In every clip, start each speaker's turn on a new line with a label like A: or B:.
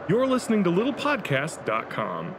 A: You're listening to littlepodcast.com.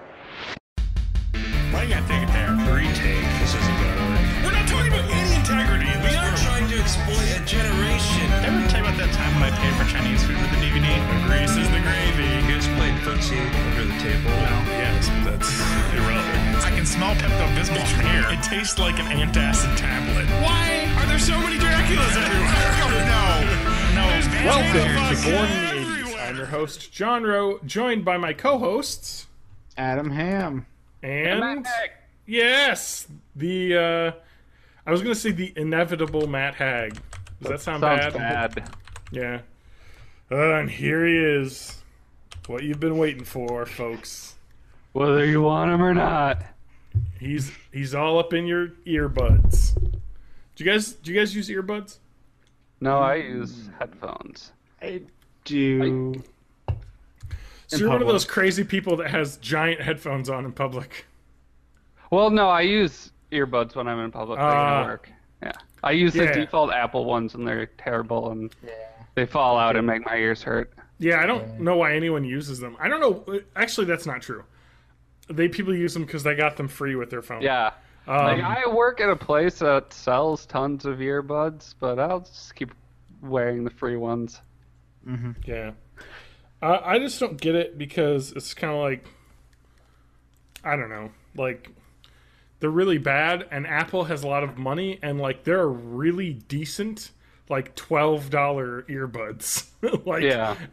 B: Why you gotta take it there?
C: Retake. This isn't gonna work.
B: We're not talking about any integrity in
C: We
B: this
C: are
B: room.
C: trying to exploit a generation.
B: Ever tell you about that time when I paid for Chinese food with the DVD? The grease is the gravy.
C: You guys played footsie under the table.
B: No, yes, but that's irrelevant. I can smell Pepto-Bismol from here. It tastes like an antacid tablet. Why are there so many Draculas everywhere? No.
A: Welcome to Born in the 80s. I'm your host, John Rowe, joined by my co-hosts,
D: Adam Ham.
A: and yes, I was going to say the inevitable Matt Hag. Does that sound bad? Yeah. And here he is. What you've been waiting for, folks.
E: Whether you want him or not.
A: He's all up in your earbuds. Do you guys use earbuds?
E: No, I use headphones.
D: I do.
A: So you're one of those crazy people that has giant headphones on in public.
E: Well, no, I use earbuds when I'm in public, like at work. Yeah, I use the default Apple ones, and they're terrible, and they fall out and make my ears hurt.
A: Yeah, I don't know why anyone uses them. I don't know. Actually, that's not true. People use them because they got them free with their phone.
E: Yeah. Like, I work at a place that sells tons of earbuds, but I'll just keep wearing the free ones.
D: Mm-hmm.
A: Yeah. I just don't get it because it's kind of like, I don't know, like, they're really bad, and Apple has a lot of money, and, like, there are really decent, like, $12 earbuds,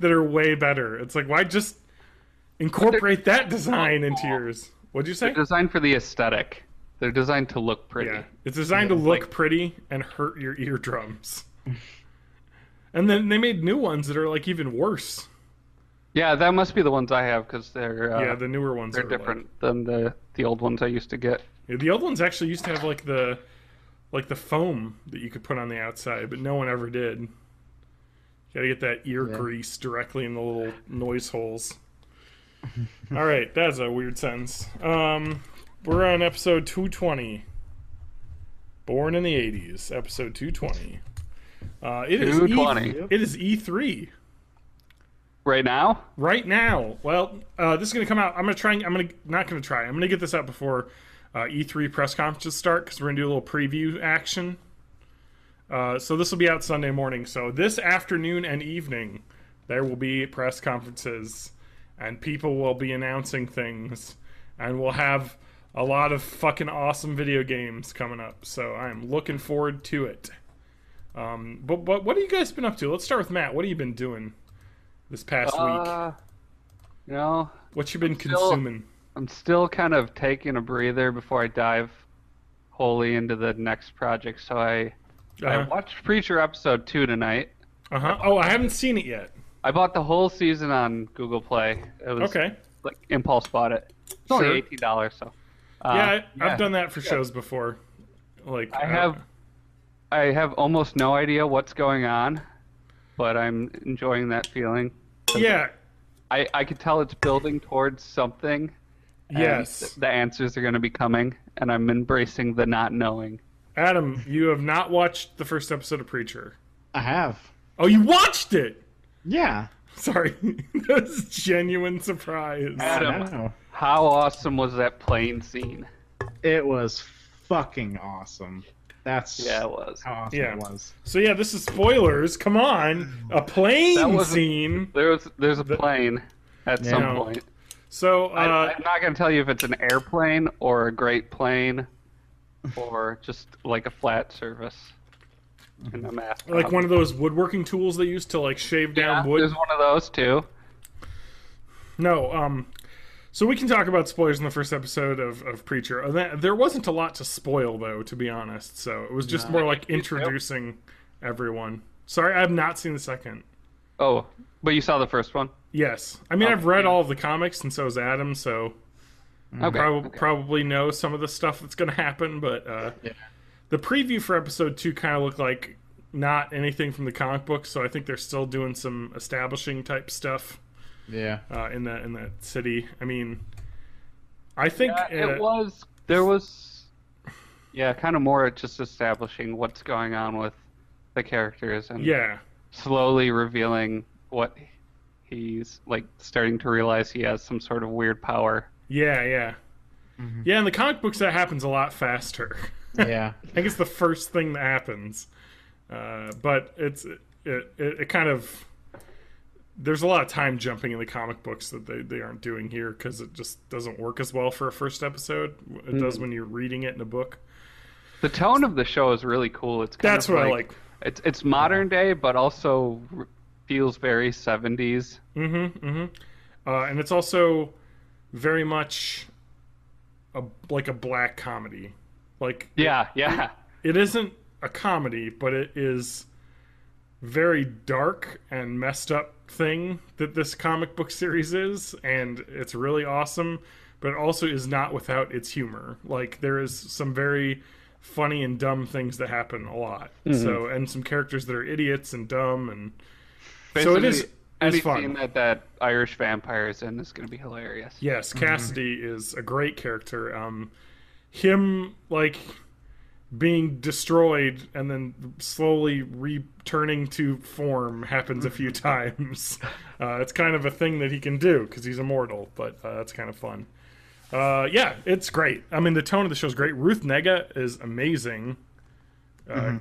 A: that are way better. It's like, why just incorporate that design into yours? What'd you say?
E: They're designed for the aesthetic. They're designed to look pretty.
A: Yeah, it's designed to look pretty and hurt your eardrums. And then they made new ones that are, like, even worse.
E: Yeah, that must be the ones I have, because they're
A: the newer ones
E: they're
A: are
E: different than the old ones I used to get.
A: Yeah, the old ones actually used to have like the foam that you could put on the outside, but no one ever did. You gotta get that ear grease directly in the little noise holes. All right, that's a weird sentence. We're on episode 220. Born in the 80s, episode 220. It is
E: 220.
A: It is E3.
E: Right now?
A: Right now. Well, this is going to come out. I'm not going to get this out before E3 press conferences start, because we're going to do a little preview action. So this will be out Sunday morning. So this afternoon and evening, there will be press conferences, and people will be announcing things, and we'll have a lot of fucking awesome video games coming up. So I'm looking forward to it. But what have you guys been up to? Let's start with Matt. What have you been doing this past week?
E: You know,
A: what you been consuming?
E: I'm still kind of taking a breather before I dive wholly into the next project. So I watched Preacher episode 2 tonight.
A: Oh, I haven't seen it yet.
E: I bought the whole season on Google Play. It was like impulse bought it. It's only $18, so.
A: I've done that for shows before. Like
E: I have almost no idea what's going on, but I'm enjoying that feeling.
A: Yeah.
E: I could tell it's building towards something.
A: Yes.
E: The answers are going to be coming, and I'm embracing the not knowing.
A: Adam, you have not watched the first episode of Preacher.
D: I have.
A: Oh, you watched it?
D: Yeah.
A: Sorry. That was a genuine surprise.
E: Adam, how awesome was that plane scene?
D: It was fucking awesome.
E: It was.
D: How awesome it was.
A: So this is spoilers. Come on, a plane scene.
E: There's a plane at some point.
A: So
E: I'm not gonna tell you if it's an airplane or a great plane, or just like a flat surface in a math.
A: Like one of those woodworking tools they use to like shave down wood.
E: There's one of those too.
A: No, so we can talk about spoilers in the first episode of Preacher. There wasn't a lot to spoil, though, to be honest. So it was just more like introducing everyone. Sorry, I have not seen the second.
E: Oh, but you saw the first one?
A: Yes. I mean, I've read all of the comics, and so has Adam, so probably know some of the stuff that's going to happen. But the preview for episode 2 kind of looked like not anything from the comic book, so I think they're still doing some establishing type stuff.
D: Yeah.
A: In that city. I mean, I think
E: there was kind of more just establishing what's going on with the characters and slowly revealing what he's like starting to realize he has some sort of weird power.
A: Yeah. Yeah, in the comic books that happens a lot faster.
D: Yeah.
A: I think it's the first thing that happens. But it kind of... There's a lot of time jumping in the comic books that they aren't doing here because it just doesn't work as well for a first episode. It does when you're reading it in a book.
E: The tone of the show is really cool. It's kind
A: That's
E: of
A: what
E: like,
A: I like.
E: It's modern day, but also feels very 70s.
A: And it's also very much like a black comedy. Like
E: Yeah.
A: it isn't a comedy, but it is very dark and messed up thing that this comic book series is, and it's really awesome, but it also is not without its humor. Like, there is some very funny and dumb things that happen a lot. So, and some characters that are idiots and dumb, and so it is it's fun.
E: Anything that Irish vampire is in is going to be hilarious.
A: Yes, Cassidy is a great character. Him, like, being destroyed and then slowly returning to form happens a few times. It's kind of a thing that he can do because he's immortal, but that's kind of fun. Yeah, it's great. I mean, the tone of the show is great. Ruth Negga is amazing.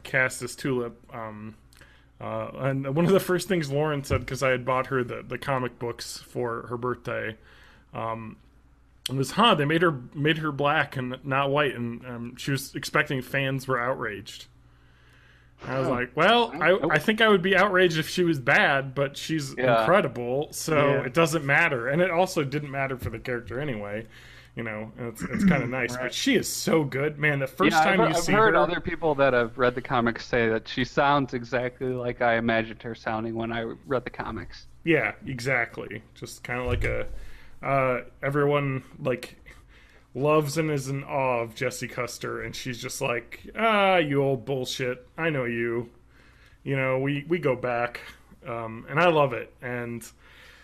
A: Cast as Tulip. And one of the first things Lauren said, because I had bought her the comic books for her birthday, was, they made her black and not white, and she was expecting fans were outraged. And I was like, well, I think I would be outraged if she was bad, but she's incredible, so it doesn't matter. And it also didn't matter for the character anyway. You know, it's kind of nice. Right. But she is so good, man. The first time you see her...
E: I've heard other people that have read the comics say that she sounds exactly like I imagined her sounding when I read the comics.
A: Yeah, exactly. Just kind of like a... everyone, like, loves and is in awe of Jessie Custer, and she's just like, you old bullshit. I know you. You know, we go back. And I love it. And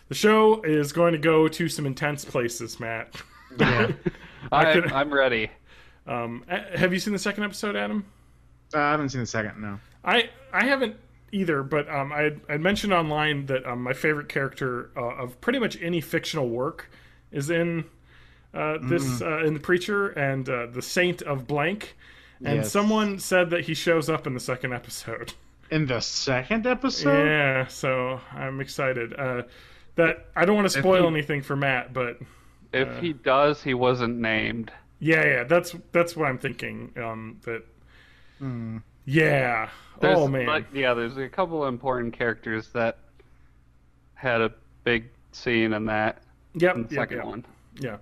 A: the show is going to go to some intense places, Matt.
D: Yeah.
E: I'm ready.
A: Have you seen the second episode, Adam?
D: I haven't seen the second, no.
A: I haven't either, but I mentioned online that my favorite character of pretty much any fictional work is in this in The Preacher and the Saint of Blank, and someone said that he shows up in the second episode.
D: In the second episode?
A: Yeah, so I'm excited. That I don't want to spoil anything for Matt, but
E: if he does, he wasn't named.
A: Yeah, that's what I'm thinking. Yeah. Oh man.
E: There's a couple of important characters that had a big scene in that. In the second one.
A: Yeah.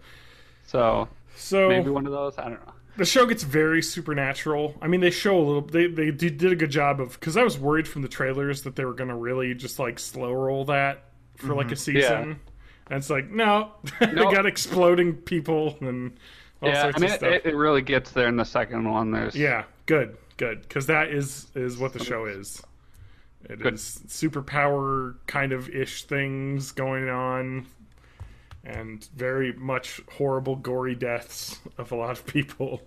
E: So maybe one of those. I don't know.
A: The show gets very supernatural. I mean, they show a little. They did a good job of, because I was worried from the trailers that they were going to really just like slow roll that for like a season. Yeah. And it's like, no, they got exploding people and all sorts of stuff.
E: It really gets there in the second one.
A: Good, because that is what the show is. It is superpower kind of ish things going on, and very much horrible, gory deaths of a lot of people.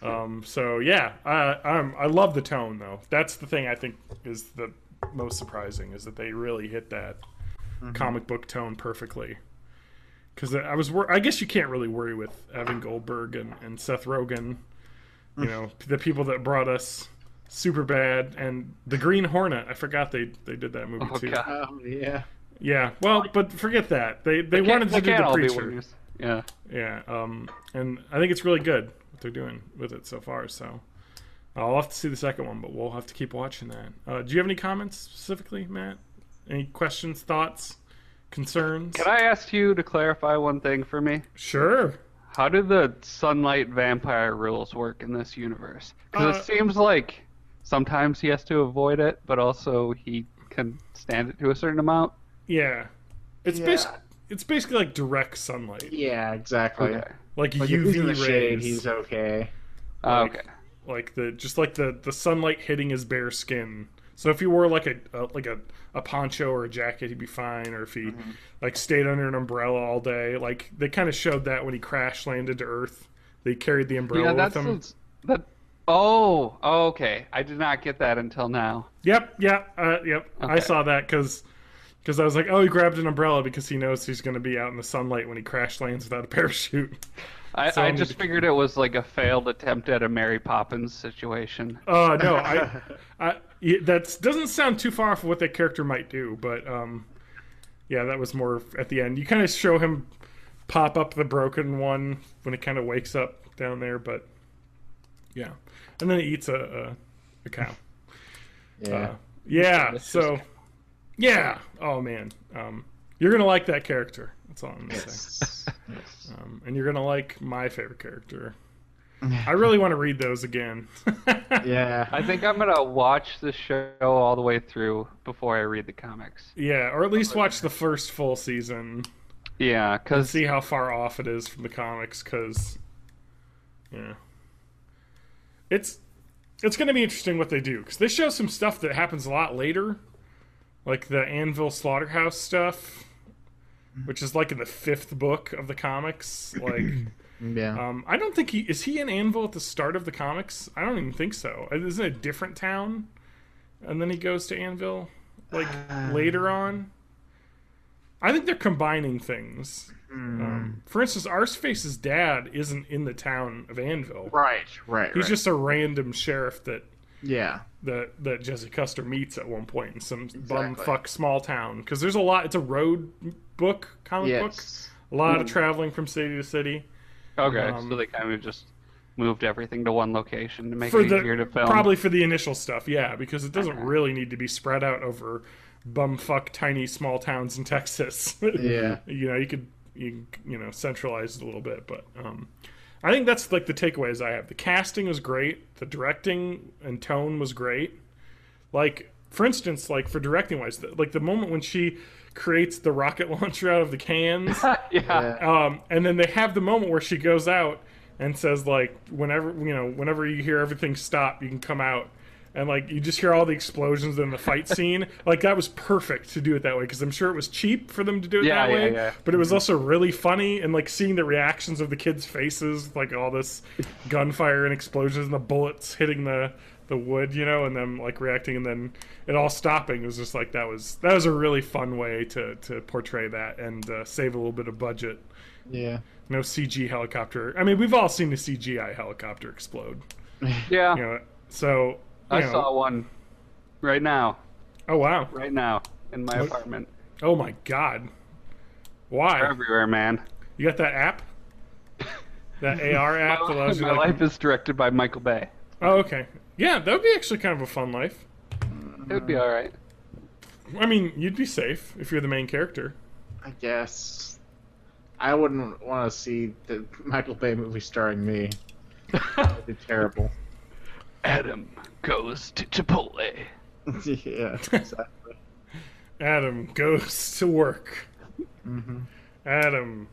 A: So yeah, I love the tone though. That's the thing I think is the most surprising, is that they really hit that comic book tone perfectly. Because I guess you can't really worry with Evan Goldberg and Seth Rogen. You know, the people that brought us Superbad and The Green Hornet. I forgot they did that movie too.
E: God.
D: Yeah.
A: Yeah. Well, but forget that. They wanted to do The Preacher.
E: Yeah.
A: Yeah. And I think it's really good what they're doing with it so far. So I'll have to see the second one, but we'll have to keep watching that. Do you have any comments specifically, Matt? Any questions, thoughts, concerns?
E: Can I ask you to clarify one thing for me?
A: Sure.
E: How do the sunlight vampire rules work in this universe? Because it seems like sometimes he has to avoid it, but also he can stand it to a certain amount.
A: Yeah. It's basically like direct sunlight.
D: Yeah, exactly.
E: Okay.
A: Like
D: if
A: UV
D: he's in the
A: rays.
D: shade, he's okay.
E: Okay.
A: Like the sunlight hitting his bare skin. So if he wore like a poncho or a jacket, he'd be fine. Or if he like stayed under an umbrella all day, like they kind of showed that when he crash landed to Earth, they carried the umbrella with him.
E: Oh, okay. I did not get that until now.
A: Yep. I saw that because Because I was like, oh, he grabbed an umbrella because he knows he's going to be out in the sunlight when he crash lands without a parachute.
E: I just figured it was like a failed attempt at a Mary Poppins situation.
A: Oh no, that doesn't sound too far off of what that character might do, but yeah, that was more at the end. You kind of show him pop up the broken one when it kind of wakes up down there, but yeah, and then he eats a cow.
D: Yeah.
A: So yeah, oh man, you're gonna like that character. That's all I'm gonna say. And you're gonna like my favorite character. I really want to read those again.
D: Yeah.
E: I think I'm gonna watch the show all the way through before I read the comics.
A: Yeah, or at least watch the first full season.
E: Yeah,
A: And
E: because
A: see how far off it is from the comics, because yeah, it's gonna be interesting what they do, because they show some stuff that happens a lot later, like the Anvil Slaughterhouse stuff, which is like in the 5th book of the comics. Like,
D: Yeah.
A: I don't think is he in Anvil at the start of the comics? I don't even think so. Isn't it a different town? And then he goes to Anvil, like, later on. I think they're combining things. For instance, Arseface's dad isn't in the town of Anvil.
D: Right.
A: He's just a random sheriff that
D: Yeah.
A: Jesse Custer meets at one point in some
D: Exactly.
A: bumfuck small town. Because there's a lot. It's a road book, comic book.
D: Yes.
A: A lot of traveling from city to city.
E: okay, so they kind of just moved everything to one location to make
A: For
E: it easier to film.
A: probably for the initial stuff, yeah, because it doesn't really need to be spread out over bumfuck tiny small towns in Texas.
D: Yeah.
A: You could centralize it a little bit, but I think that's like the takeaways I have. The casting was great, the directing and tone was great. Like, for instance, like for directing wise, like the moment when she creates the rocket launcher out of the cans,
E: yeah.
A: and then they have the moment where she goes out and says, like, whenever you hear everything stop, you can come out. And, like, you just hear all the explosions in the fight scene. Like, that was perfect to do it that way, because I'm sure it was cheap for them to do it that way.
E: Yeah.
A: But it was also really funny, and, like, seeing the reactions of the kids' faces, like, all this gunfire and explosions and the bullets hitting the wood, and them, like, reacting, and then it all stopping. It was just, like, that was a really fun way to portray that and save a little bit of budget.
D: Yeah.
A: No CG helicopter. I mean, we've all seen the CGI helicopter explode.
E: Yeah.
A: So...
E: I saw one right now.
A: Oh, wow.
E: Right now in my apartment.
A: Oh, my God. Why?
E: They're everywhere, man.
A: You got that app? That AR app that allows you
E: My
A: to...
E: life is directed by Michael Bay.
A: Oh, okay. Yeah, that would be actually kind of a fun life.
E: It would be alright.
A: I mean, you'd be safe if you're the main character.
D: I guess. I wouldn't want to see the Michael Bay movie starring me. That would be terrible.
E: Adam goes to Chipotle.
D: Yeah, exactly.
A: Adam goes to work.
D: Mm-hmm.
A: Adam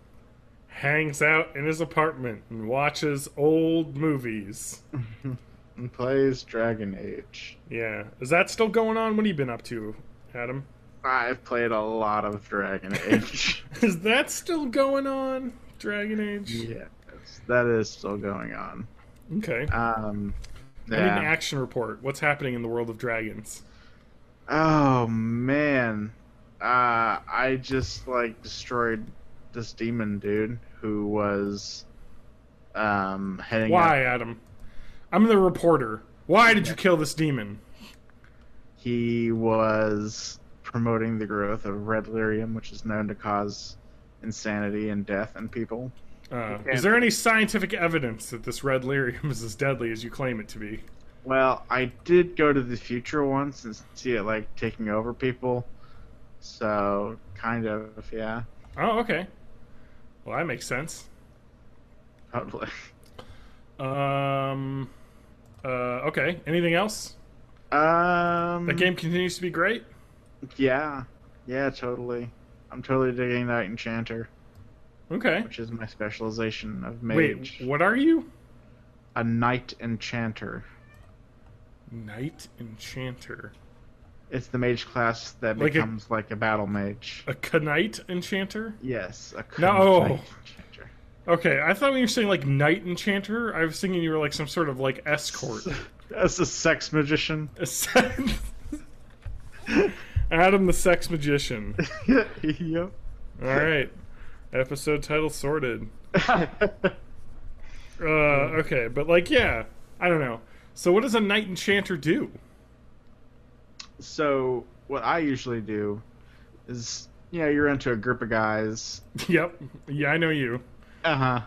A: hangs out in his apartment and watches old movies.
D: And plays Dragon Age.
A: Yeah. Is that still going on? What have you been up to, Adam?
D: I've played a lot of Dragon Age.
A: Is that still going on? Dragon Age?
D: Yeah, that is still going on.
A: Okay.
D: Yeah.
A: I need an action report. What's happening in the world of dragons?
D: Oh man, I just destroyed this demon dude who was heading.
A: Why,
D: up.
A: Adam? I'm the reporter. Why did you kill this demon?
D: He was promoting the growth of red lyrium, which is known to cause insanity and death in people.
A: Is there any scientific evidence that this red lyrium is as deadly as you claim it to be?
D: Well, I did go to the future once and see it taking over people. So, kind of, yeah.
A: Oh, okay. Well, that makes sense.
D: Totally.
A: Okay. Anything else? The game continues to be great?
D: Yeah. Yeah, totally. I'm totally digging that Enchanter,
A: Okay.
D: which is my specialization of mage.
A: Wait, what are you?
D: A Knight Enchanter.
A: Knight Enchanter.
D: It's the mage class that becomes like a battle mage.
A: A Knight Enchanter?
D: Yes, a
A: No.
D: Knight Enchanter.
A: Okay, I thought when you were saying Knight Enchanter, I was thinking you were some sort of escort.
D: That's a sex magician.
A: I Adam the Sex Magician.
D: Yep.
A: All right. Episode title sorted. Okay, but like, yeah, I don't know. So what does a Night Enchanter do?
D: So what I usually do is, you're into a group of guys.
A: Yep. Yeah, I know you.
D: Yep.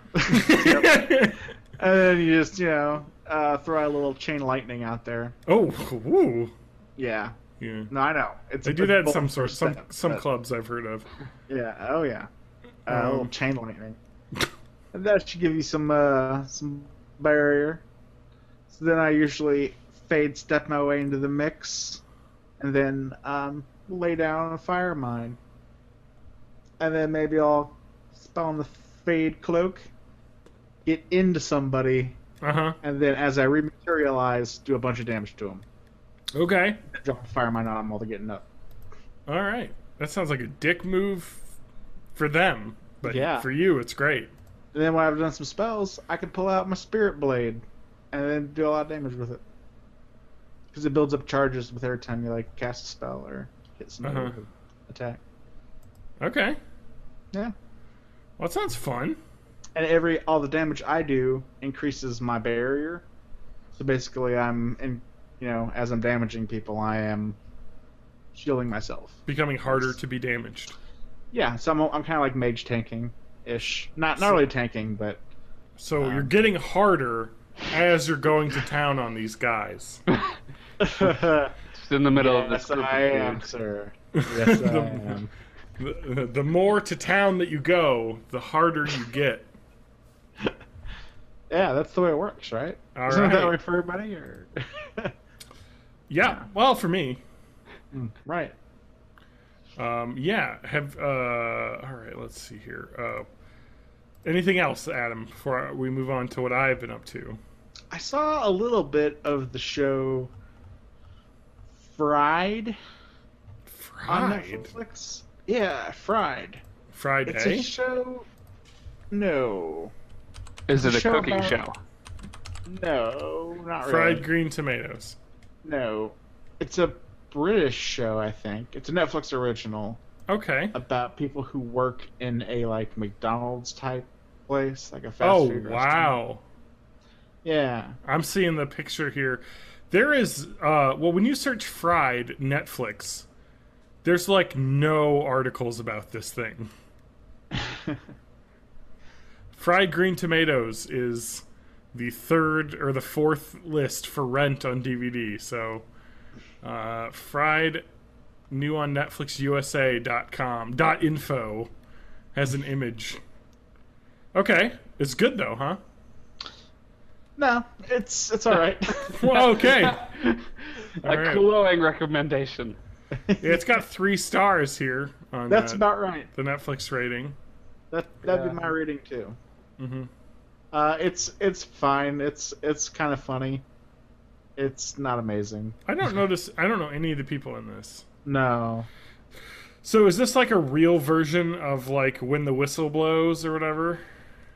D: And then you just, throw a little chain lightning out there.
A: Oh, woo.
D: Yeah.
A: Yeah.
D: No, I know.
A: They do that in some
D: step, but-
A: clubs I've heard of.
D: Yeah. Oh yeah. A little chain lightning. And that should give you some barrier. So then I usually fade step my way into the mix, and then lay down a fire mine. And then maybe I'll spawn the fade cloak, get into somebody, and then as I rematerialize, do a bunch of damage to them.
A: Okay.
D: Drop a fire mine on them while they're getting up.
A: All right. That sounds like a dick move for them, but
D: Yeah.
A: for you, it's great.
D: And then when I've done some spells, I can pull out my spirit blade and then do a lot of damage with it. Because it builds up charges with every time you cast a spell or hit somebody with an attack.
A: Okay.
D: Yeah.
A: Well, that sounds fun.
D: And all the damage I do increases my barrier. So basically, as I'm damaging people, I am shielding myself.
A: Becoming harder to be damaged.
D: Yeah, so I'm kind of like mage tanking ish. Not really tanking, but
A: So you're getting harder as you're going to town on these guys.
E: Just in the middle of this
D: yes,
E: group
D: I
E: of
D: am,
E: dudes.
D: sir. Yes, I am.
A: The more to town that you go, the harder you get.
D: Yeah, that's the way it works, right?
A: All
D: Isn't it that
A: right.
D: way for everybody? Or...
A: Yeah. Well, for me.
D: Right.
A: Yeah. All right. Let's see here. Anything else, Adam? Before we move on to what I've been up to.
D: I saw a little bit of the show Fried on Netflix. Yeah, Fried.
A: Friday.
D: It's a show. No.
E: Is it a
D: show
E: cooking
D: about-
E: show?
D: No, not really.
A: Fried green tomatoes.
D: No. It's a British show, I think. It's a Netflix original
A: Okay.
D: about people who work in a McDonald's type place, like a fast
A: Oh,
D: food restaurant.
A: wow.
D: Yeah.
A: I'm seeing the picture here. There is, when you search fried Netflix, there's no articles about this thing. Fried green tomatoes is the third or the fourth list for rent on DVD. So, fried new on NetflixUSA.com .info has an image. Okay, it's good though, huh?
D: No, it's all right.
A: Well, okay.
E: A
A: right.
E: glowing recommendation.
A: Yeah, it's got 3 stars here on
D: That's about right.
A: the Netflix rating.
D: That'd be my rating too.
A: Mm-hmm.
D: It's fine. It's kind of funny. It's not amazing.
A: I don't know any of the people in this.
D: No.
A: So is this like a real version of When the Whistle Blows or whatever?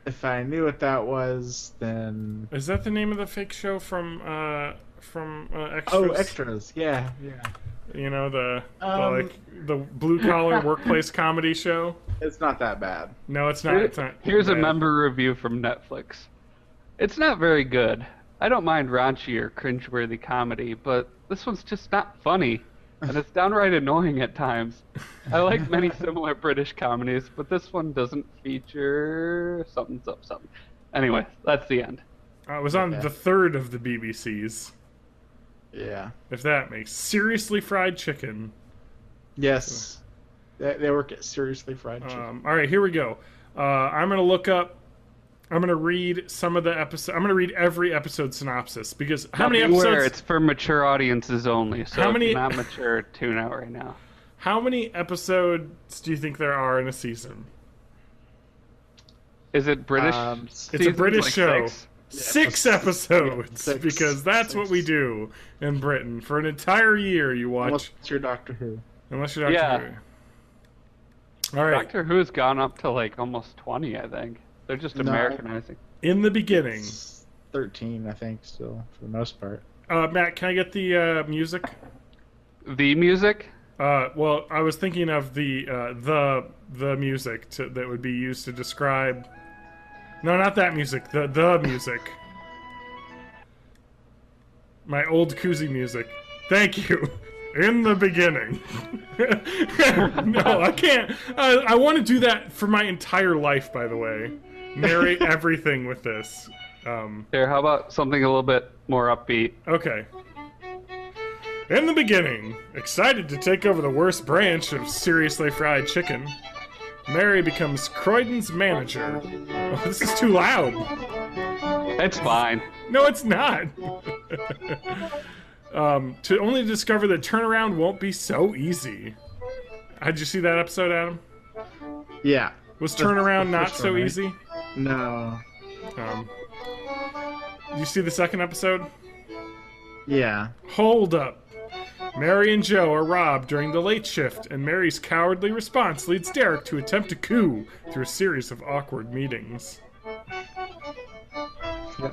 D: If I knew what that was, then
A: Is that the name of the fake show from Extras?
D: oh, extras. Yeah, yeah.
A: You know the blue collar workplace comedy show.
D: It's not that bad.
A: No, it's not. It's not.
E: Here's a
A: bad.
E: member review from Netflix. It's not very good. I don't mind raunchy or cringeworthy comedy, but this one's just not funny, and it's downright annoying at times. I like many similar British comedies, but this one doesn't feature something's up something. Anyway, that's the end.
A: It was on
D: Okay.
A: the third of the BBCs.
D: Yeah.
A: If that makes Seriously Fried Chicken.
D: Yes. They work at Seriously Fried Chicken.
A: All right, here we go. I'm gonna look up. I'm gonna read some of the episode. I'm gonna read every episode synopsis because how many
E: Beware,
A: episodes?
E: it's for mature audiences only, so
A: How
E: if
A: many-
E: you're not mature, tune out right now.
A: How many episodes do you think there are in a season?
E: Is it British?
A: It's a
E: seasons,
A: British
E: like
A: show.
E: 6?
A: Six episodes,
D: Six.
A: because that's what we do in Britain for an entire year. You watch,
D: Unless it's your Doctor Who.
A: unless you're
E: Yeah.
A: Doctor Who. All right.
E: Doctor Who's gone up to almost 20, I think. They're just
D: No.
E: Americanizing.
A: In the beginning,
D: It's 13, I think, still, for the most part.
A: Matt, can I get the music?
E: The music?
A: Well, I was thinking of the music that would be used to describe. No, not that music. The music. My old koozie music. Thank you. In the beginning. No, I can't. I want to do that for my entire life. By the way, narrate everything with this.
E: Here, how about something a little bit more upbeat?
A: Okay. In the beginning, excited to take over the worst branch of Seriously Fried Chicken, Mary becomes Croydon's manager. Oh, this is too loud.
E: It's fine.
A: No, it's not. To only discover that turnaround won't be so easy. Did you see that episode, Adam?
D: Yeah.
A: Was turnaround not so
D: right?
A: easy?
D: No.
A: You see the second episode?
D: Yeah.
A: Hold up. Mary and Joe are robbed during the late shift, and Mary's cowardly response leads Derek to attempt a coup through a series of awkward meetings.
D: Yep.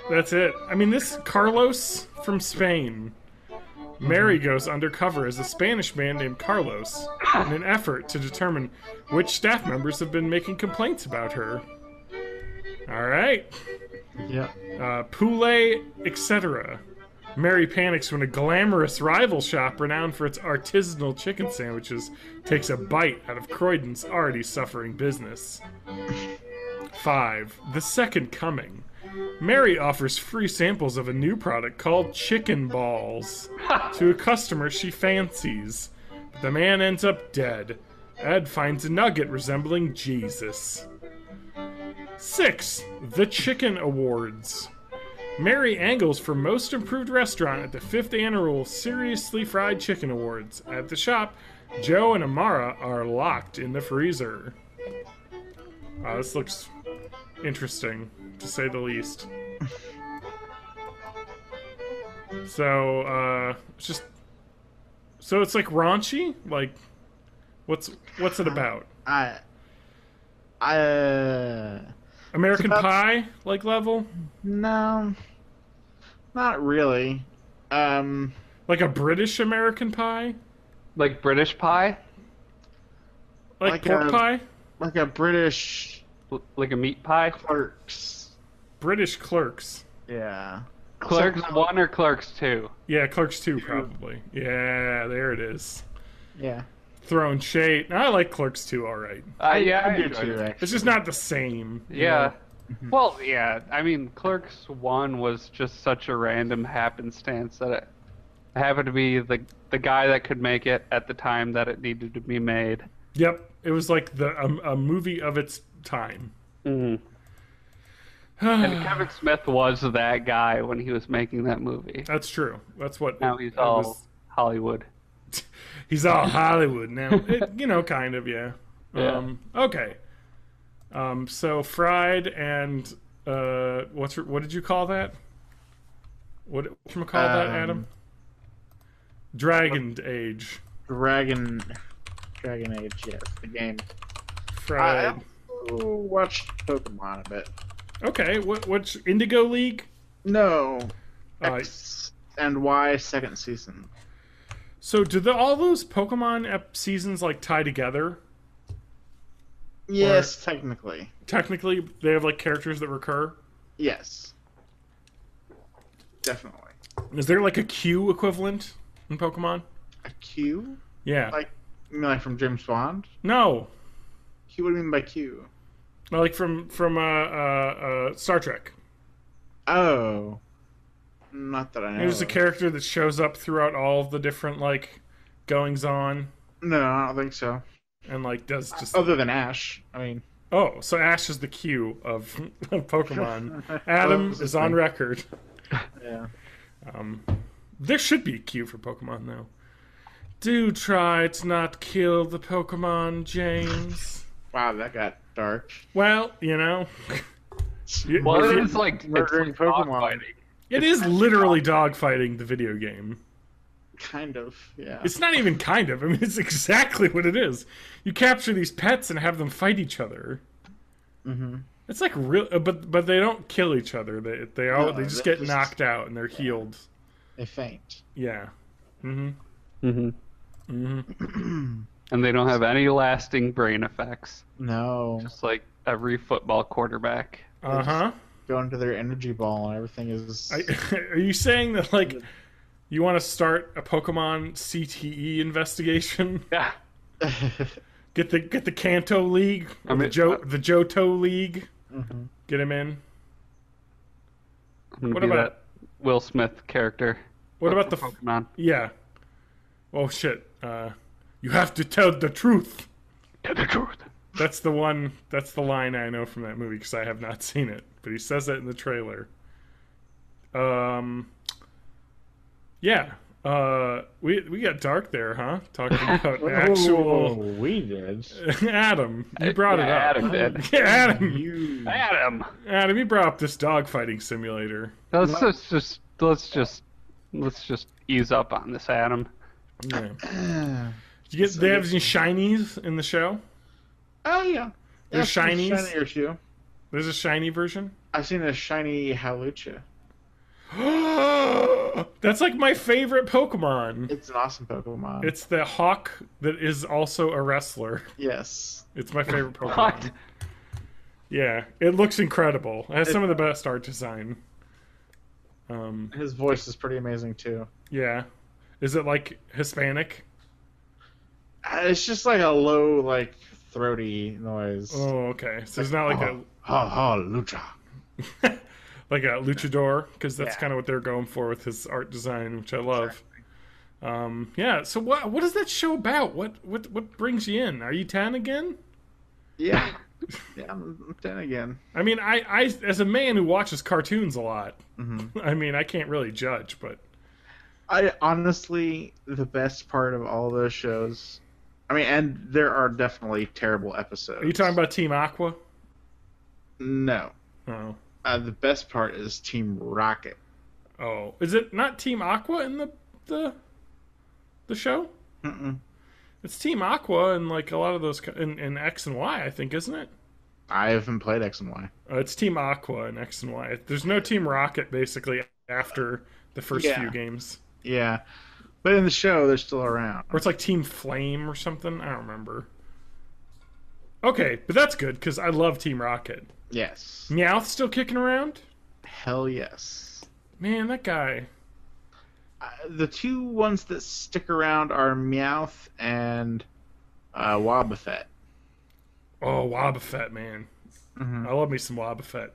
A: That's it. I mean, this Carlos from Spain. Mary goes undercover as a Spanish man named Carlos in an effort to determine which staff members have been making complaints about her. All right.
D: Yep.
A: Poulet, etc. Mary panics when a glamorous rival shop renowned for its artisanal chicken sandwiches takes a bite out of Croydon's already suffering business. 5. The Second Coming. Mary offers free samples of a new product called chicken balls to a customer she fancies. But the man ends up dead. Ed finds a nugget resembling Jesus. 6. The Chicken Awards. Mary angles for Most Improved Restaurant at the 5th Annual Seriously Fried Chicken Awards. At the shop, Joe and Amara are locked in the freezer. This looks interesting, to say the least. So, it's like raunchy? Like, what's it about? American Pie, like, level?
D: No. Not really.
A: Like a British American Pie?
E: Like British pie?
A: Like pork pie?
D: Like a British
E: Like a meat pie?
D: Clerks.
A: British Clerks.
D: Yeah.
E: Clerks 1 or Clerks 2?
A: Yeah, Clerks 2, probably. Yeah, there it is.
D: Yeah.
A: Throwing shade. I like Clerks 2, alright.
E: Yeah,
D: I do
E: enjoyed
D: too,
E: it.
D: actually.
A: It's just not the same. you
E: Yeah.
A: know?
E: Well, yeah. I mean, Clerks 1 was just such a random happenstance that it happened to be the guy that could make it at the time that it needed to be made.
A: Yep. It was like a movie of its time.
E: Mm-hmm. And Kevin Smith was that guy when he was making that movie.
A: That's true. That's what.
E: Now he's
A: it
E: all
A: was.
E: Hollywood.
A: He's all Hollywood now. Kind of, yeah.
E: Yeah.
A: Okay. So fried and what did you call that? What should we call that, Adam? Dragon Age.
D: Dragon Age, yes, the game.
A: Fried.
D: I watched Pokemon a bit.
A: Okay. What's Indigo League?
D: No. X and Y second season.
A: So do all those Pokemon seasons like tie together?
D: Yes, technically.
A: Technically, they have like characters that recur.
D: Yes. Definitely.
A: Is there like a Q equivalent in Pokemon?
D: A Q?
A: Yeah.
D: You mean like from James Bond?
A: No.
D: Q, what do you mean by Q?
A: Like from Star Trek.
D: Oh. Not that I know.
A: There's a
D: of.
A: character that shows up throughout all of the different like goings on
D: No, I don't think so.
A: and like does just
D: Other than Ash. I mean.
A: Oh, so Ash is the Q of Pokemon. Adam is on record.
D: Yeah.
A: There should be a Q for Pokemon though. Do try to not kill the Pokemon, James.
D: Wow, that got dark.
A: Well,
E: Well, it's like
D: Murdering Pokemon.
E: dogfighting.
A: it is literally dogfighting the video game.
D: Kind of, yeah.
A: It's not even kind of. I mean, it's exactly what it is. You capture these pets and have them fight each other.
D: Mm-hmm.
A: It's like real, but they don't kill each other. They just
D: they
A: get
D: just-
A: knocked out and they're healed.
D: They faint.
A: Yeah. Mm-hmm.
E: Mm-hmm.
A: Mm-hmm.
E: And they don't have any lasting brain effects.
D: No.
E: Just like every football quarterback.
A: Uh-huh.
D: Go into their energy ball and everything is.
A: Are you saying that, like, you want to start a Pokemon CTE investigation?
E: Yeah.
A: Get the Kanto League, or the Johto League.
D: Mm-hmm.
A: Get him in.
E: I'm gonna
A: What
E: be
A: about-
E: that Will Smith character?
A: What about the
E: Pokemon?
A: Yeah. Oh shit. You have to tell the truth.
E: Tell the truth.
A: That's the one. That's the line I know from that movie because I have not seen it, but he says that in the trailer. Yeah. We got dark there, huh? Talking about actual.
D: We did.
A: Adam, you brought it up.
E: Adam did.
A: Yeah, Adam.
D: You.
A: Adam, you brought up this dogfighting simulator.
E: Let's just ease up on this, Adam.
A: Yeah. Did you get? They have any shinies in the show?
D: Oh yeah.
A: There's shinies?
D: Shiny or two.
A: There's a shiny version.
D: I've seen a shiny Halucha.
A: That's like my favorite Pokemon.
D: It's an awesome Pokemon.
A: It's the hawk that is also a wrestler.
D: Yes.
A: It's my favorite Pokemon.
E: What?
A: Yeah, it looks incredible. It has some of the best art design.
D: His voice is pretty amazing too.
A: Yeah. Is it like Hispanic?
D: It's just like a low, like throaty noise.
A: Oh, okay. So it's not like
D: Ha ha lucha.
A: like a luchador, because that's
D: Yeah.
A: kind of what they're going for with his art design, which I love. Yeah. So what is that show about? What brings you in? Are you 10 again?
D: Yeah. Yeah, I'm 10 again.
A: I mean, I as a man who watches cartoons a lot,
D: Mm-hmm.
A: I mean, I can't really judge, but
D: I honestly, the best part of all those shows, I mean, and there are definitely terrible episodes.
A: are you talking about Team Aqua?
D: No.
A: Oh.
D: The best part is Team Rocket.
A: Oh, is it not Team Aqua in the show?
D: Mm-mm.
A: It's Team Aqua and like a lot of those in X and Y, I think, isn't it?
D: I haven't played X and Y.
A: It's Team Aqua and X and Y. There's no Team Rocket basically after the first
D: Yeah.
A: few games,
D: Yeah. But in the show, they're still around.
A: or it's like Team Flame or something. I don't remember. Okay, but that's good because I love Team Rocket.
D: Yes.
A: Meowth's still kicking around.
D: Hell yes.
A: Man, that guy.
D: The two ones that stick around are Meowth and Wobbuffet.
A: Oh, Wobbuffet, man.
D: Mhm.
A: I love me some Wobbuffet.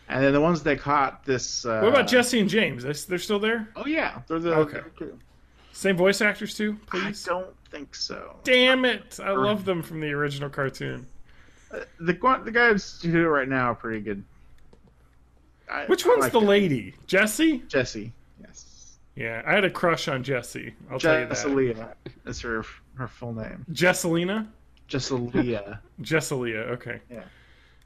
D: And then the ones they caught this...
A: What about Jesse and James? They're still there?
D: Oh, yeah. They're the...
A: Okay. Same voice actors, too,
D: I
A: please?
D: don't think so.
A: Damn it! I love them from the original cartoon.
D: The guys who do it right now are pretty good.
A: Which
D: I
A: one's
D: like
A: the
D: them.
A: lady? Jessie?
D: Jessie. Yes.
A: Yeah, I had a crush on Jessie. I'll tell you that.
D: Jesselia is her full name.
A: Jesselina?
D: Jesselia.
A: Jesselia, okay.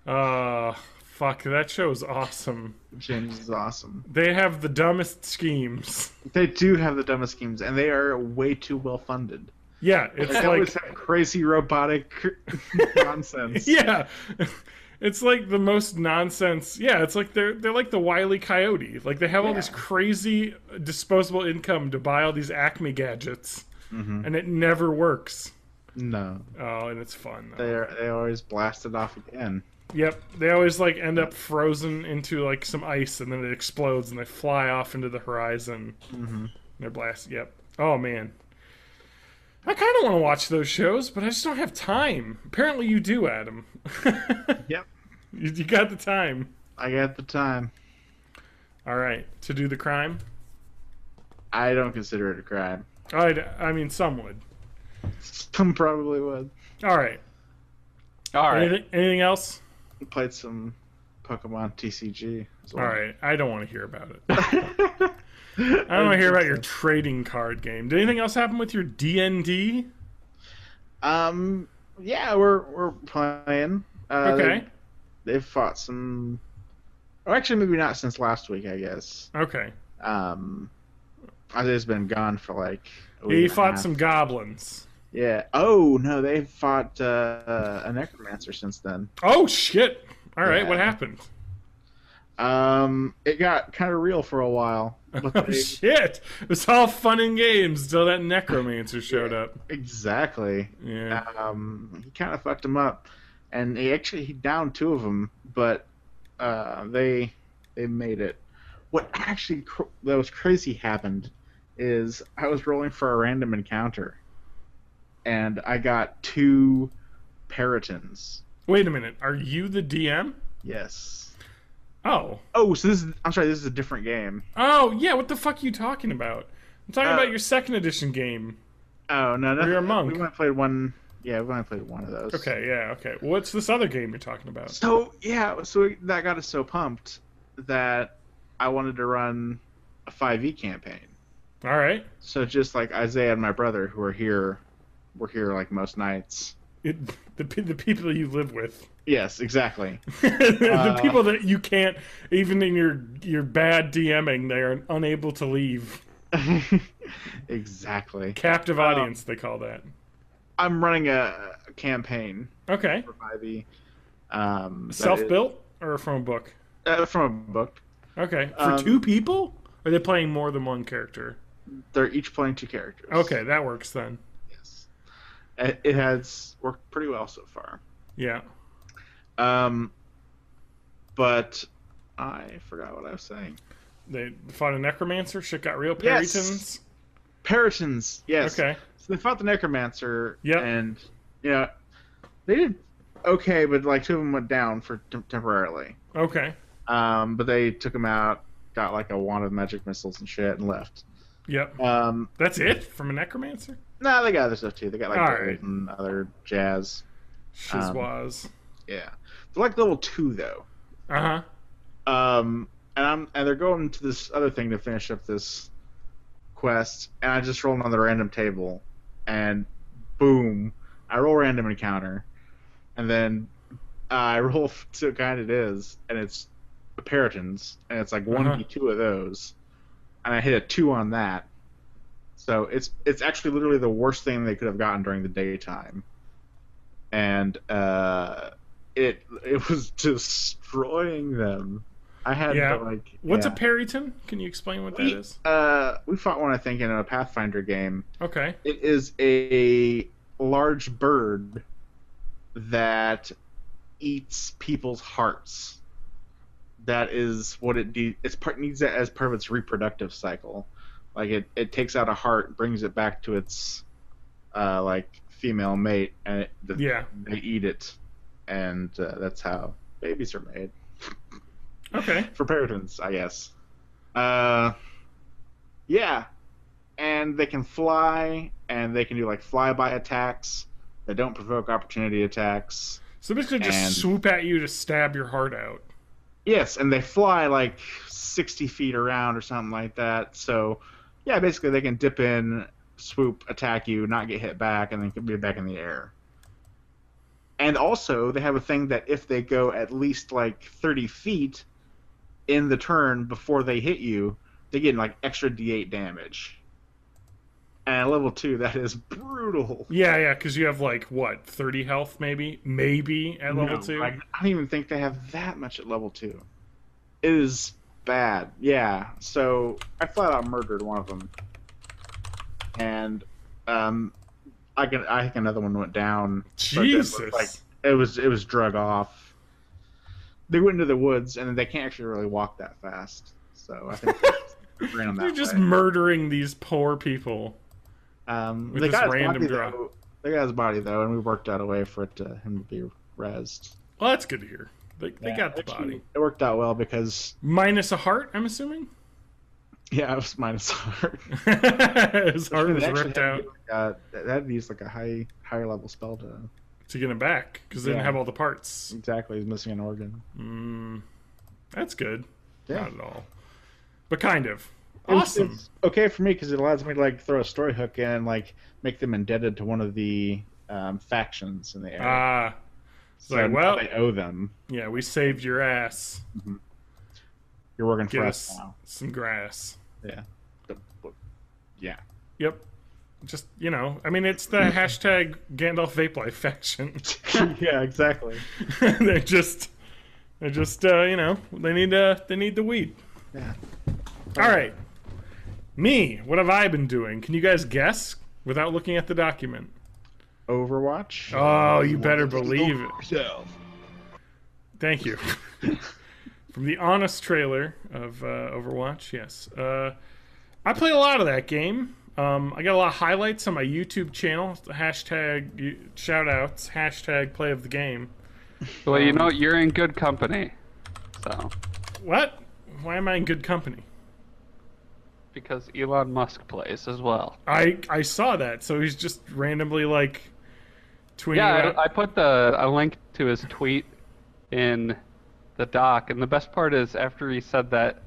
D: Yeah.
A: Fuck, that show is awesome.
D: James is awesome.
A: They have the dumbest schemes.
D: They do have the dumbest schemes, and they are way too well funded.
A: Yeah, it's
D: They always have crazy robotic nonsense.
A: yeah. It's like the most nonsense. Yeah, it's like they're like the Wile E. Coyote. Like they have all this crazy disposable income to buy all these Acme gadgets, and it never works.
D: No.
A: Oh, and it's fun though.
D: They always blast it off again.
A: Yep, they always like end up frozen into like some ice, and then it explodes, and they fly off into the horizon. And they're blasted. Yep. Oh man, I kind of want to watch those shows, but I just don't have time. Apparently, you do, Adam.
D: Yep.
A: You got the time.
D: I got the time.
A: All right, to do the crime.
D: I don't consider it a crime.
A: I mean, some would.
D: Some probably would.
A: All right.
E: All right.
A: Anything else?
D: Played some Pokemon TCG as well.
A: All right. I don't want to hear about it. I don't want to hear about your trading card game. Did anything else happen with your D&D?
D: Yeah, we're playing.
A: Okay.
D: They've fought some. Or actually, maybe not since last week, I guess.
A: Okay.
D: Isaiah's been gone for like.
A: He fought some goblins.
D: Yeah. Oh no, they fought a necromancer since then.
A: Oh shit! All right,
D: Yeah.
A: what happened?
D: It got kind of real for a while. But
A: Oh, shit! It was all fun and games until that necromancer showed up.
D: Exactly.
A: Yeah.
D: He kind of fucked him up, and he downed 2 of them, but they made it. What actually that was crazy happened is I was rolling for a random encounter, and I got 2 Peritons.
A: Wait a minute. Are you the DM?
D: Yes.
A: Oh.
D: Oh, so I'm sorry, this is a different game.
A: Oh, yeah. What the fuck are you talking about? I'm talking about your 2nd edition game.
D: Oh, no.
A: Where you're a monk.
D: We only played one. Yeah, we only played one of those.
A: Okay, yeah, okay. What's this other game you're talking about?
D: So, that got us so pumped that I wanted to run a 5e campaign.
A: All right.
D: So just like Isaiah and my brother, who are here, we're here like most nights.
A: The people you live with.
D: Yes, exactly.
A: The people that you can't, even in your bad DMing, they are unable to leave.
D: Exactly.
A: Captive audience, they call that.
D: I'm running a campaign.
A: Okay.
D: For 5e.
A: Self-built or from a book?
D: From a book.
A: Okay. For 2 people? Or are they playing more than one character?
D: They're each playing 2 characters.
A: Okay, that works then.
D: Yes. It has worked pretty well so far.
A: Yeah.
D: But I forgot what I was saying.
A: They fought a necromancer. Shit got real. Peritons.
D: Yes. Peritons. Yes.
A: Okay.
D: So they fought the necromancer.
A: Yep.
D: And they did okay, but like 2 of them went down for temporarily.
A: Okay.
D: But they took them out, got like a wand of magic missiles and shit, and left.
A: Yep. That's it from a necromancer.
D: No, they got other stuff too. They got like
A: All
D: gold
A: right.
D: and other jazz.
A: Shizwaz.
D: Yeah. They're like level 2 though.
A: Uh huh.
D: And they're going to this other thing to finish up this quest, and I just rolled on the random table, and boom, I roll random encounter, and then I roll to what kind it is, and it's the Peritons, and it's like 1v2 of those, and I hit a 2 on that. So it's actually literally the worst thing they could have gotten during the daytime, and it was destroying them. I had to like.
A: What's a Periton? Can you explain what that is?
D: We fought one, I think, in a Pathfinder game.
A: Okay.
D: It is a large bird that eats people's hearts. That is what it needs. Needs it as part of its reproductive cycle. Like it takes out a heart, brings it back to its like female mate, and they eat it, and that's how babies are made.
A: Okay.
D: For Peritons, I guess. Yeah. And they can fly, and they can do like flyby attacks that don't provoke opportunity attacks.
A: So basically just swoop at you to stab your heart out.
D: Yes, and they fly like 60 feet around or something like that. So, yeah, basically they can dip in, swoop, attack you, not get hit back, and then be back in the air. And also, they have a thing that if they go at least like 30 feet in the turn before they hit you, they get like extra D8 damage. And at level 2, that is brutal.
A: Yeah, because you have like, what, 30 health maybe? Maybe at level 2?
D: I don't even think they have that much at level 2. It is bad. Yeah, so I flat out murdered one of them. And I think another one went down.
A: Jesus.
D: It was drug off. They went into the woods, and they can't actually really walk that fast. So I think they ran them that
A: You're just
D: way.
A: murdering these poor people.
D: With
A: this random drug.
D: They got his body, though, and we worked out a way for him to be rezzed.
A: Well, that's good to hear. They got the body.
D: It worked out well because...
A: Minus a heart, I'm assuming?
D: Yeah, it was minus a heart.
A: His heart was ripped out.
D: That had to use like a higher level spell
A: to get him back, because they didn't have all the parts.
D: Exactly, he's missing an organ.
A: That's good.
D: Yeah.
A: Not at all. But kind of. Awesome.
D: It's okay for me because it allows me to like throw a story hook in and like make them indebted to one of the factions in the area. So
A: like, well,
D: I owe them.
A: Yeah, we saved your ass.
D: Mm-hmm. You're working
A: Get
D: for
A: us
D: us now.
A: Some grass.
D: Yeah. Yeah.
A: Yep. Just, I mean, it's the hashtag Gandalf Vape Life faction.
D: Yeah, exactly.
A: They're just, they need the weed.
D: Yeah.
A: All right. Me, what have I been doing? Can you guys guess without looking at the document?
D: Overwatch.
A: Oh, you better believe it. Thank you. From the honest trailer of Overwatch, yes. I played a lot of that game. I got a lot of highlights on my YouTube channel. Hashtag shoutouts. Hashtag play of the game.
E: Well, you're in good company. So.
A: What? Why am I in good company?
E: Because Elon Musk plays as well.
A: I saw that. So he's just randomly like tweeting.
E: Yeah, I put a link to his tweet in the doc, and the best part is after he said that,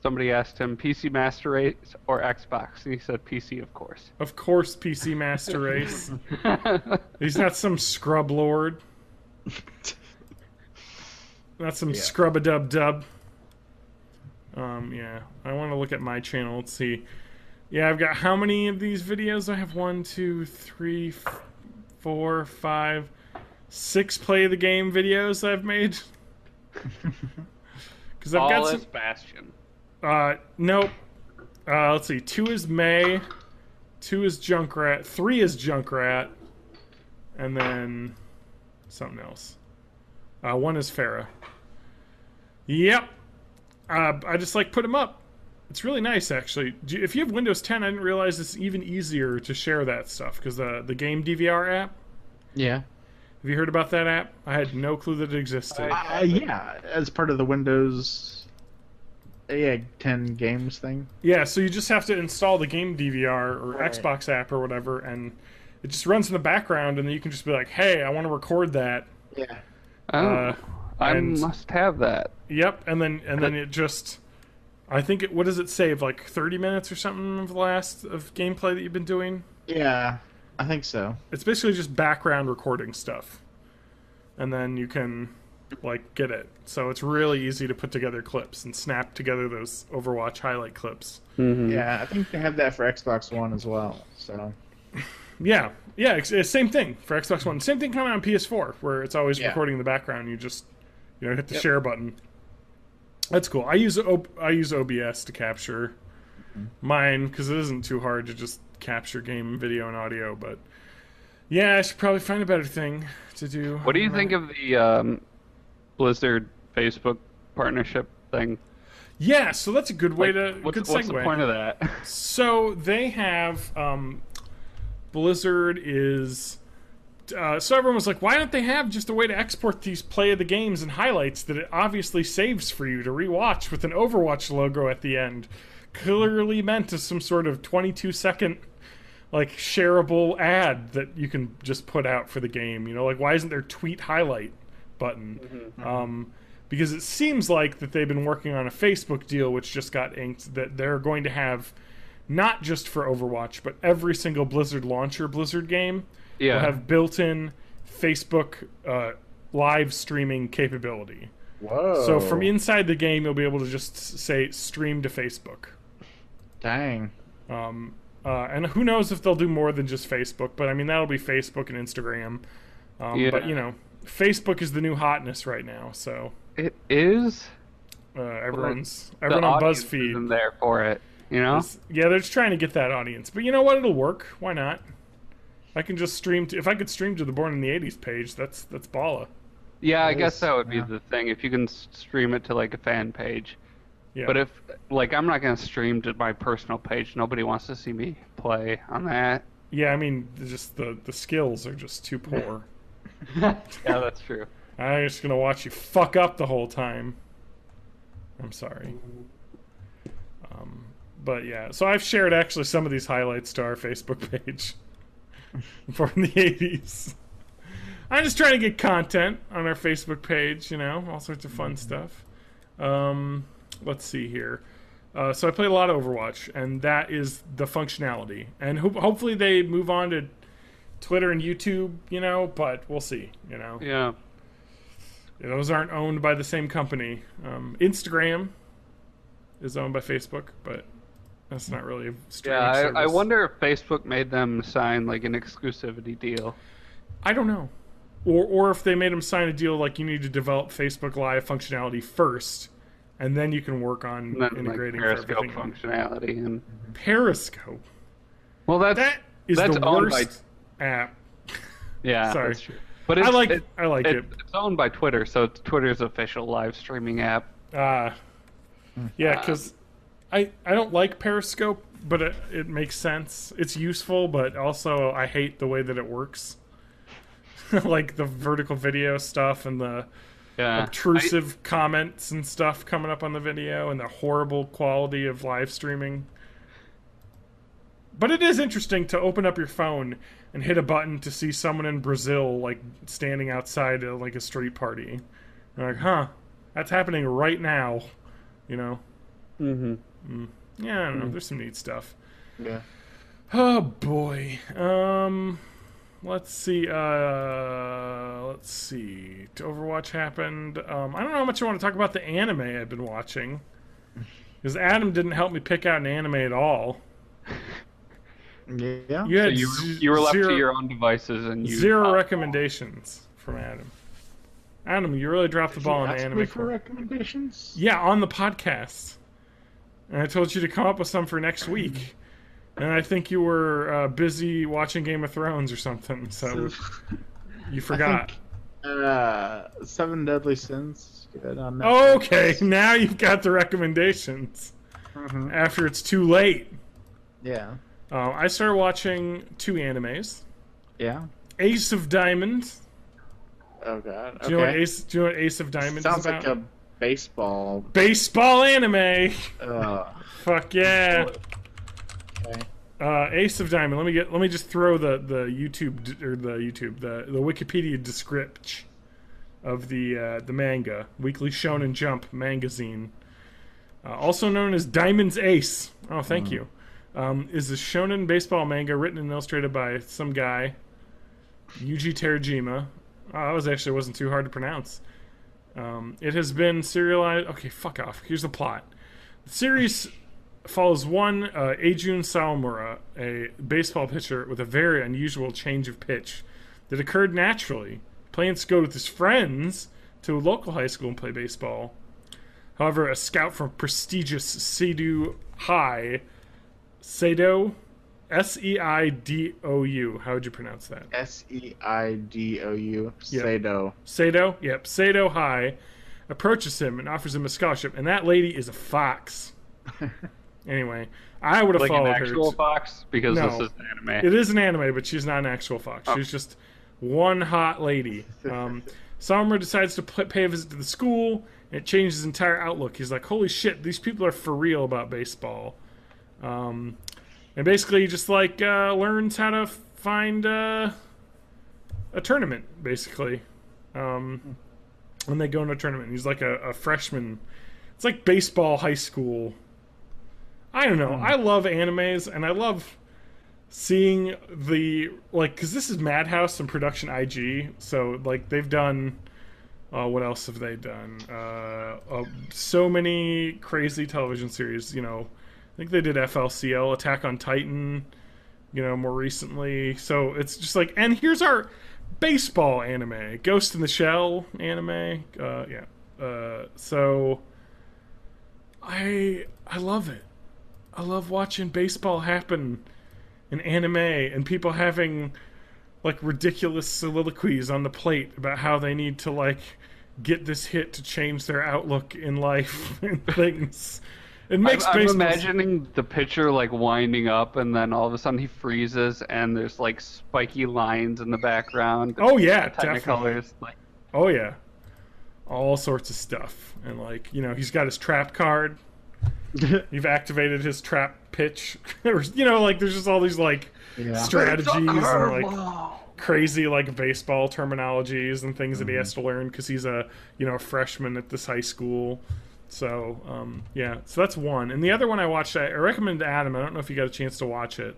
E: somebody asked him PC Master Race or Xbox, and he said PC, of course.
A: Of course, PC Master Race. He's not some scrub lord. Not some scrub-a-dub-dub. Yeah. I want to look at my channel. Let's see. Yeah, I've got how many of these videos? I have 1, 2, 3, 4, 5, 6 play the game videos I've made. Because I've got some.
E: Bastion.
A: Nope. Let's see. 2 is May. 2 is Junkrat. 3 is Junkrat. And then something else. 1 is Farah. Yep. I just put them up. It's really nice, actually. If you have Windows 10, I didn't realize it's even easier to share that stuff because the game DVR app.
D: Yeah.
A: Have you heard about that app? I had no clue that it existed.
D: Yeah, as part of the Windows 10 games thing.
A: Yeah, so you just have to install the game DVR or Xbox app or whatever, and it just runs in the background, and then you can just be like, hey, I want to record that.
D: Yeah.
E: I must have that.
A: Yep, and then it just, I think what does it save, 30 minutes or something of gameplay that you've been doing?
D: Yeah, I think so.
A: It's basically just background recording stuff, and then you can get it. So it's really easy to put together clips and snap together those Overwatch highlight clips.
E: Mm-hmm.
D: Yeah, I think they have that for Xbox One as well. So.
A: Yeah, same thing for Xbox One. Same thing coming on PS4, where it's always recording in the background. You just hit the share button. That's cool. I use OBS to capture mine because it isn't too hard to just capture game video and audio. But yeah, I should probably find a better thing to do.
E: What do you think of the Blizzard Facebook partnership thing?
A: Yeah, so that's a good way to.
E: What's
A: good segue.
E: the point of that?
A: So they have Blizzard is. So everyone was like, why don't they have just a way to export these play of the games and highlights that it obviously saves for you to rewatch with an Overwatch logo at the end, clearly meant as some sort of 22-second shareable ad that you can just put out for the game. Why isn't there tweet highlight button? Mm-hmm. Because it seems like that they've been working on a Facebook deal which just got inked that they're going to have not just for Overwatch but every single Blizzard launcher Blizzard game will have built-in Facebook live streaming capability.
D: Whoa.
A: So from inside the game, you'll be able to just say stream to Facebook.
D: Dang.
A: And who knows if they'll do more than just Facebook, but I mean, that'll be Facebook and Instagram. But, Facebook is the new hotness right now, so...
E: It is?
A: Everyone on BuzzFeed
E: isn't there for it,
A: Yeah, they're just trying to get that audience. But you know what? It'll work. Why not? I can just stream if I could stream to the Born in the 80s page, that's balla.
E: Yeah, I guess that would be the thing. If you can stream it to a fan page.
A: Yeah.
E: But if I'm not gonna stream to my personal page, nobody wants to see me play on that.
A: Yeah, I mean, just the skills are just too poor.
E: Yeah, that's true.
A: I'm just gonna watch you fuck up the whole time. I'm sorry. But yeah, so I've shared actually some of these highlights to our Facebook page. From the 80s. I'm just trying to get content on our Facebook page, all sorts of fun stuff. Let's see here. So I play a lot of Overwatch, and that is the functionality. And hopefully they move on to Twitter and YouTube, but we'll see,
E: Yeah.
A: Those aren't owned by the same company. Instagram is owned by Facebook, but that's not really a streaming service.
E: I wonder if Facebook made them sign an exclusivity deal.
A: I don't know. Or if they made them sign a deal you need to develop Facebook Live functionality first, and then you can work on
E: And then,
A: integrating for
E: Periscope
A: everything.
E: functionality and
A: Periscope.
E: well,
A: That is
E: that's
A: the
E: owned
A: worst app.
E: yeah,
A: Sorry.
E: that's true. But
A: I like it.
E: It's owned by Twitter, so it's Twitter's official live streaming app.
A: Yeah, because I don't like Periscope, but it makes sense. It's useful, but also I hate the way that it works. Like the vertical video stuff and the obtrusive comments and stuff coming up on the video and the horrible quality of live streaming. But it is interesting to open up your phone and hit a button to see someone in Brazil like standing outside of like a street party. You're like, huh, that's happening right now, you know?
E: Mm-hmm.
A: Yeah, I don't know. There's some neat stuff.
D: Yeah.
A: Oh boy. Let's see. Overwatch happened. I don't know how much I want to talk about the anime I've been watching, because Adam didn't help me pick out an anime at all.
D: Yeah.
A: You
E: So
A: had
E: you were left to your own devices, and you
A: zero recommendations from Adam. Adam, you really dropped the ball on the
D: Ask
A: anime
D: me for
A: court.
D: recommendations?
A: Yeah, on the podcast. And I told you to come up with some for next week. And I think you were busy watching Game of Thrones or something, so you forgot.
D: Seven Deadly Sins. Good on Netflix.
A: Okay, now you've got the recommendations. After it's too late.
D: Yeah.
A: I started watching 2 animes.
D: Yeah.
A: Ace of Diamonds.
D: Oh god.
A: Do you know what Ace of Diamonds
D: Sounds
A: is about?
D: like a baseball.
A: Baseball anime. Fuck yeah.
D: Okay.
A: Ace of Diamond. Let me just throw the Wikipedia description of the manga, Weekly Shonen Jump magazine, also known as Diamond's Ace. Oh, thank you. Is a shonen baseball manga written and illustrated by some guy, Yuji Terajima. Oh, that wasn't too hard to pronounce. It has been serialized. Okay, fuck off. Here's the plot. The series follows one Eijun Sawamura, a baseball pitcher with a very unusual change of pitch that occurred naturally. Plans to go with his friends to a local high school and play baseball. However, a scout from prestigious Seido High, Seido, Seidou. How would you pronounce that?
D: Seidou.
A: Yep.
D: Seido.
A: Seido? Yep. Seido High approaches him and offers him a scholarship, and that lady is a fox. Anyway, I would have
E: like
A: followed
E: an
A: her.
E: actual fox because
A: No.
E: this is an anime.
A: It is an anime, but she's not an actual fox. She's just one hot lady. Summer decides to pay a visit to the school, and it changes his entire outlook. He's like, holy shit, these people are for real about baseball. And basically he just like learns how to find a tournament, basically. When they go into a tournament. He's like a freshman. It's like baseball high school. I don't know. I love animes, and I love seeing because this is Madhouse and Production IG, so like they've done what else have they done? So many crazy television series, you know. I think they did FLCL, Attack on Titan, you know, more recently. So it's just like, and here's our baseball anime, Ghost in the Shell anime. So I love it. I love watching baseball happen in anime and people having like ridiculous soliloquies on the plate about how they need to like get this hit to change their outlook in life and things. It makes
E: I'm
A: baseball.
E: imagining the pitcher like winding up, and then all of a sudden he freezes, and there's like spiky lines in the background.
A: Oh yeah,
E: Technicolors.
A: definitely.
E: Like,
A: Oh yeah, all sorts of stuff, and like you know, he's got his trap card. You've activated his trap pitch, or you know, like there's just all these like strategies and like crazy like baseball terminologies and things that he has to learn because he's a a freshman at this high school. So so that's one, and the other one I watched, I recommend to Adam. I don't know if you got a chance to watch it,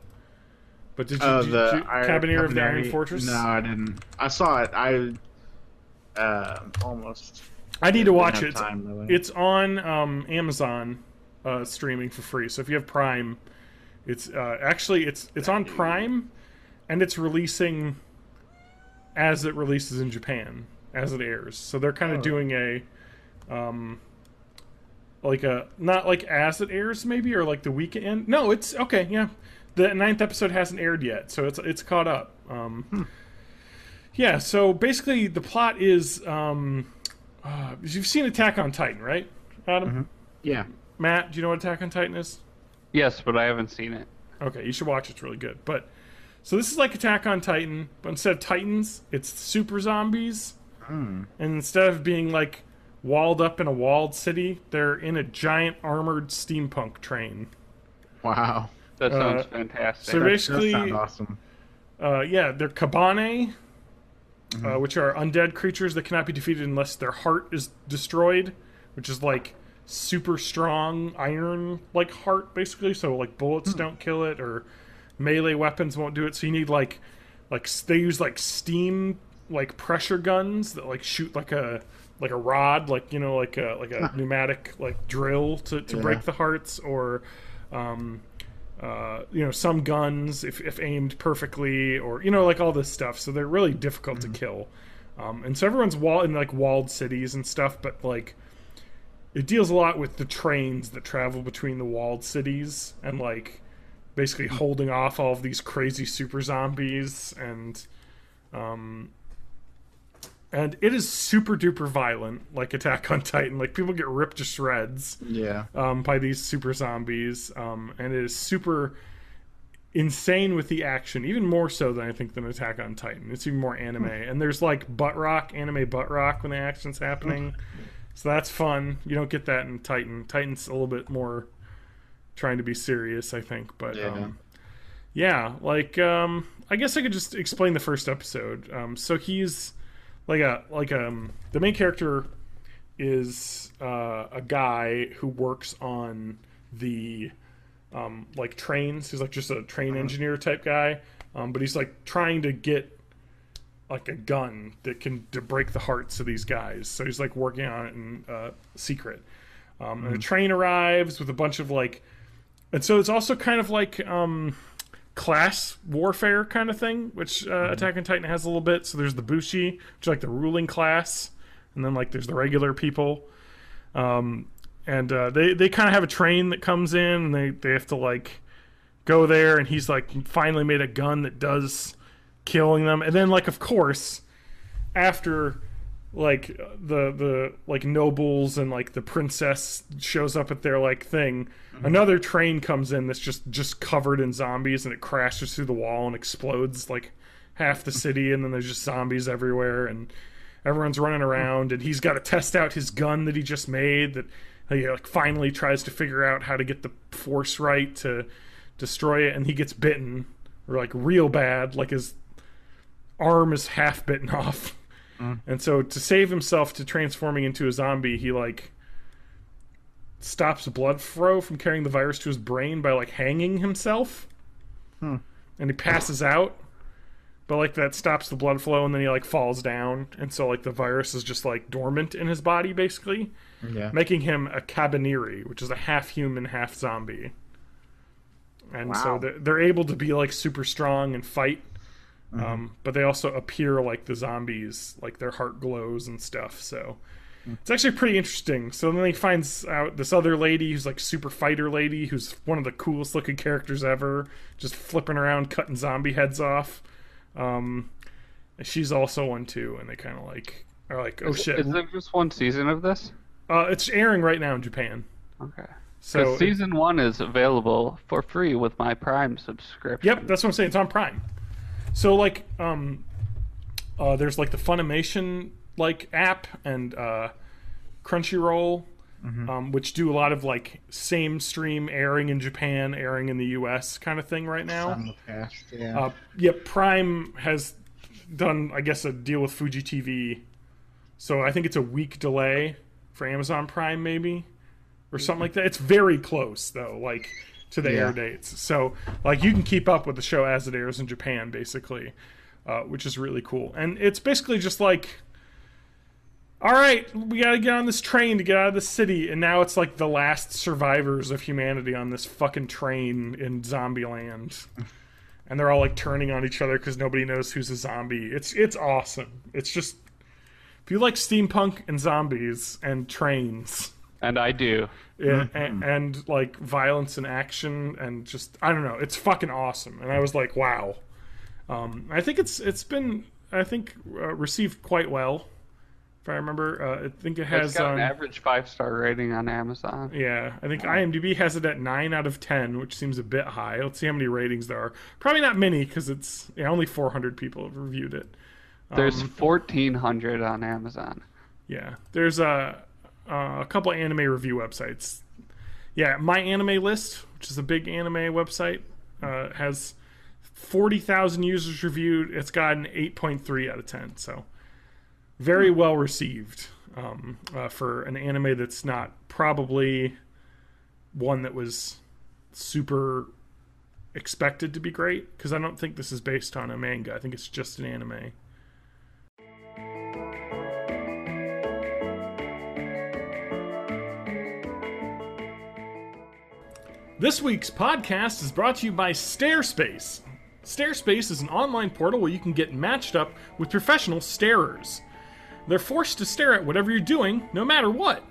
A: but did you Kabaneri of the Iron Fortress?
D: No, I didn't. I saw it. I almost.
A: I need to watch it.
D: Time,
A: it's on Amazon streaming for free. So if you have Prime, it's it's on Prime, and it's releasing as it releases in Japan as it airs. So they're kind of doing a like a not like as it airs maybe or like the weekend. No, it's okay. Yeah, the 9th episode hasn't aired yet, so it's caught up. Yeah. So basically, the plot is you've seen Attack on Titan, right, Adam?
D: Mm-hmm. Yeah.
A: Matt, do you know what Attack on Titan is?
E: Yes, but I haven't seen it.
A: Okay, you should watch it. It's really good. But so this is like Attack on Titan, but instead of Titans, it's super zombies. And instead of being like walled up in a walled city, they're in a giant armored steampunk train.
D: Wow.
E: That sounds fantastic.
A: So
D: That
A: basically,
D: sounds awesome.
A: yeah, they're kabaneri, which are undead creatures that cannot be defeated unless their heart is destroyed, which is like super strong iron like heart basically. So like bullets don't kill it, or melee weapons won't do it. So you need like they use like steam like pressure guns that like shoot like a rod, like you know like a pneumatic like drill to break the hearts, or you know, some guns if aimed perfectly, or you know, like all this stuff. So they're really difficult to kill. And so everyone's in like walled cities and stuff, but like it deals a lot with the trains that travel between the walled cities and like basically holding off all of these crazy super zombies, and it is super duper violent, like Attack on Titan. Like people get ripped to shreds, by these super zombies, and it is super insane with the action, even more so than I think than Attack on Titan. It's even more anime, and there's like anime butt rock when the action's happening, so that's fun. You don't get that in Titan. Titan's a little bit more trying to be serious, I think, but yeah, like I guess I could just explain the first episode. So he's the main character is a guy who works on the like trains. He's like just a train engineer type guy, but he's like trying to get like a gun that can break the hearts of these guys. So he's like working on it in secret. And a train arrives with a bunch of like, and so it's also kind of like class warfare kind of thing, which Attack on Titan has a little bit. So there's the Bushi, which is like the ruling class, and then like there's the regular people. And they kind of have a train that comes in, and they have to like go there, and he's like finally made a gun that does killing them. And then like of course after like the like nobles and like the princess shows up at their like thing, another train comes in that's just covered in zombies, and it crashes through the wall and explodes like half the city, and then there's just zombies everywhere, and everyone's running around, and he's got to test out his gun that he just made, that he like finally tries to figure out how to get the force right to destroy it, and he gets bitten, or like real bad, like his arm is half bitten off. And so to save himself to transforming into a zombie, he like stops blood flow from carrying the virus to his brain by like hanging himself. And he passes out, but like that stops the blood flow, and then he like falls down, and so like the virus is just like dormant in his body basically, making him a kabaneri, which is a half human half zombie. And so they're able to be like super strong and fight. But they also appear like the zombies, like their heart glows and stuff. So it's actually pretty interesting. So then he finds out this other lady who's like super fighter lady, who's one of the coolest looking characters ever, just flipping around, cutting zombie heads off. She's also one too, and they kind of like are like, oh shit.
E: Is there just one season of this?
A: It's airing right now in Japan.
E: Okay.
A: So
E: season 1 is available for free with my Prime subscription.
A: Yep, that's what I'm saying. It's on Prime. So like there's like the Funimation like app and Crunchyroll, which do a lot of like same stream airing in Japan, airing in the US kind of thing right now.
D: Simulcast,
A: Prime has done, I guess, a deal with Fuji TV, so I think it's a week delay for Amazon Prime maybe, or something like that. It's very close though, like to the air dates, so like you can keep up with the show as it airs in Japan basically, which is really cool. And it's basically just like, all right, we gotta get on this train to get out of the city, and now it's like the last survivors of humanity on this fucking train in zombie land, and they're all like turning on each other because nobody knows who's a zombie. It's awesome. It's just, if you like steampunk and zombies and trains,
E: And I do.
A: Yeah, and like violence and action and just I don't know, it's fucking awesome. And I was like, wow. I think it's been received quite well. If I remember, I think it has
E: It's got an average 5-star rating on Amazon.
A: Yeah, I think IMDb has it at 9 out of 10, which seems a bit high. Let's see how many ratings there are. Probably not many because it's only 400 people have reviewed it.
E: There's 1,400 on Amazon.
A: Yeah, there's a couple anime review websites. Yeah, My Anime List, which is a big anime website, has 40,000 users reviewed. It's got an 8.3 out of 10, so very well received for an anime that's not probably one that was super expected to be great, because I don't think this is based on a manga. I think it's just an anime. This week's podcast is brought to you by Starespace. Starespace is an online portal where you can get matched up with professional starers. They're forced to stare at whatever you're doing, no matter what.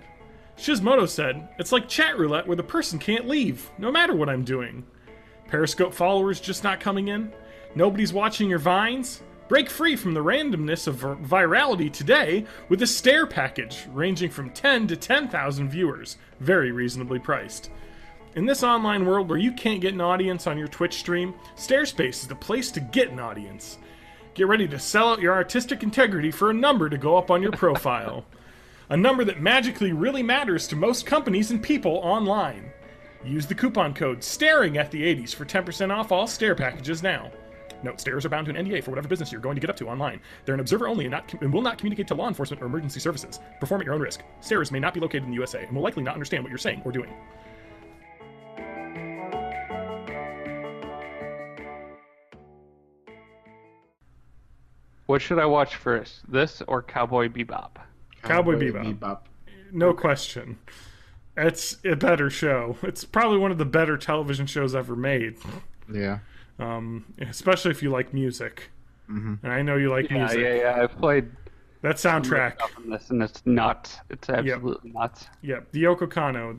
A: Shizmoto said, "It's like chat roulette where the person can't leave, no matter what I'm doing." Periscope followers just not coming in? Nobody's watching your vines? Break free from the randomness of virality today with a stare package ranging from 10 to 10,000 viewers, very reasonably priced. In this online world where you can't get an audience on your Twitch stream, Starespace is the place to get an audience. Get ready to sell out your artistic integrity for a number to go up on your profile. A number that magically really matters to most companies and people online. Use the coupon code STARING at the 80s for 10% off all stare packages now. Note, starers are bound to an NDA for whatever business you're going to get up to online. They're an observer only and will not communicate to law enforcement or emergency services. Perform at your own risk. Starers may not be located in the USA and will likely not understand what you're saying or doing.
E: What should I watch first? This or Cowboy Bebop?
A: Cowboy Bebop. No question. It's a better show. It's probably one of the better television shows ever made.
D: Yeah.
A: Especially if you like music. And I know you like music.
E: Yeah. I've played
A: that soundtrack.
E: On this, and it's nuts. It's absolutely nuts.
A: Yep. The Yoko Kanno,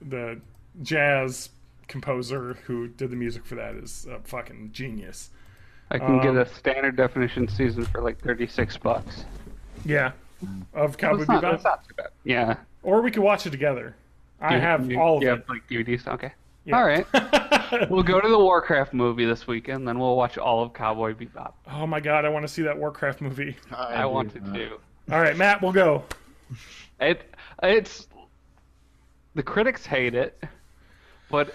A: the jazz composer who did the music for that, is a fucking genius.
E: I can get a standard definition season for like $36.
A: Yeah. Of Cowboy Bebop.
E: That's not too bad. Yeah.
A: Or we could watch it together. I have all of it.
E: You have like DVDs? Okay.
A: Yeah.
E: All right. We'll go to the Warcraft movie this weekend, then we'll watch all of Cowboy Bebop.
A: Oh my god, I want to see that Warcraft movie.
E: I want to too.
A: All right, Matt, we'll go.
E: It's the critics hate it, but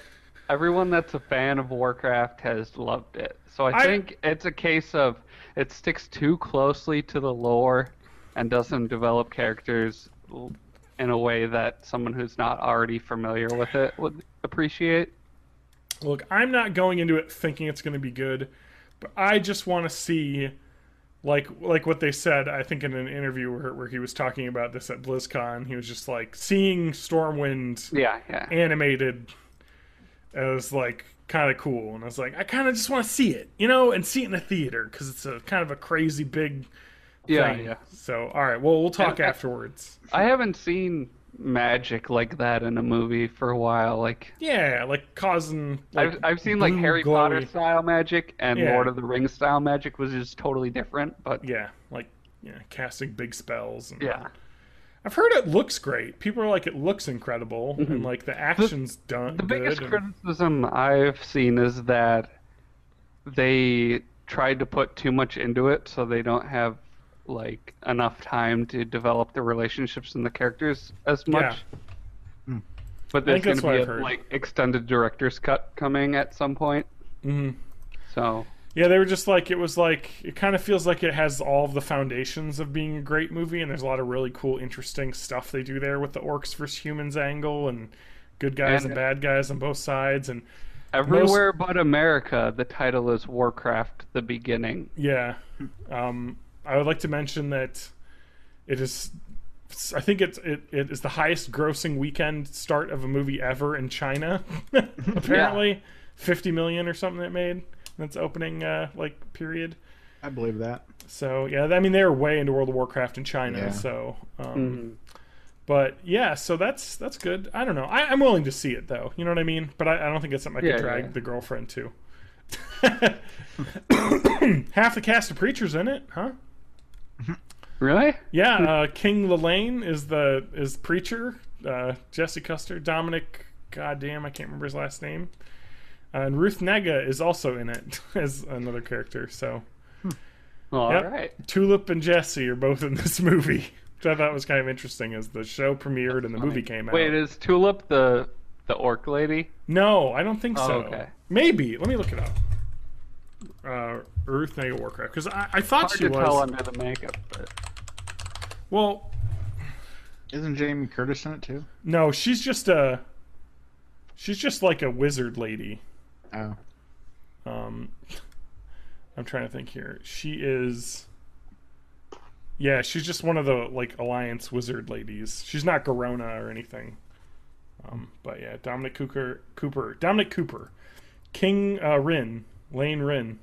E: everyone that's a fan of Warcraft has loved it. So I think it's a case of it sticks too closely to the lore and doesn't develop characters in a way that someone who's not already familiar with it would appreciate.
A: Look, I'm not going into it thinking it's going to be good, but I just want to see, like what they said, I think in an interview where he was talking about this at BlizzCon, he was just like, seeing Stormwind animated as like kind of cool, and I was like, I kind of just want to see it, and see it in a theater because it's a kind of a crazy big thing. Yeah. So, all right, well, we'll talk afterwards.
E: I haven't seen magic like that in a movie for a while. Like
A: causing. Like,
E: I've seen like Harry Potter style magic and Lord of the Rings style magic was just totally different. But
A: casting big spells. And,
E: I've
A: heard it looks great. People are like, it looks incredible, and like the action's done.
E: The biggest criticism I've seen is that they tried to put too much into it, so they don't have like enough time to develop the relationships and the characters as much. Yeah. But there's going to be a like extended director's cut coming at some point. So
A: yeah, they were just like, it kind of feels like it has all of the foundations of being a great movie, and there's a lot of really cool, interesting stuff they do there with the orcs versus humans angle, and good guys and bad guys on both sides, and
E: everywhere but America, the title is Warcraft: The Beginning.
A: Yeah. I would like to mention that it is, I think it is the highest grossing weekend start of a movie ever in China. Apparently, 50 million or something it made. That's opening period.
D: I believe that.
A: So yeah, I mean they're way into World of Warcraft in China. Yeah. So But yeah, so that's good. I don't know. I'm willing to see it though. You know what I mean? But I don't think it's something I could drag the girlfriend to. Half the cast of Preacher's in it, huh?
E: Really?
A: Yeah, King Lelaine is Preacher. Jesse Custer, Dominic, goddamn, I can't remember his last name. And Ruth Negga is also in it as another character. So,
E: All right.
A: Tulip and Jesse are both in this movie, which I thought was kind of interesting as the show premiered and the movie came out.
E: Wait, is Tulip the orc lady?
A: No, I don't think so.
E: Okay.
A: Maybe. Let me look it up. Ruth Negga Warcraft, because I thought
E: Hard
A: she
E: to
A: was.
E: tell under the makeup, but
A: Well,
D: Isn't Jamie Curtis in it too?
A: no, she's just like a wizard lady.
D: Oh.
A: I'm trying to think here. She is. Yeah, she's just one of the like Alliance wizard ladies. She's not Garona or anything. But yeah, Dominic Cooper, King Lane Rin.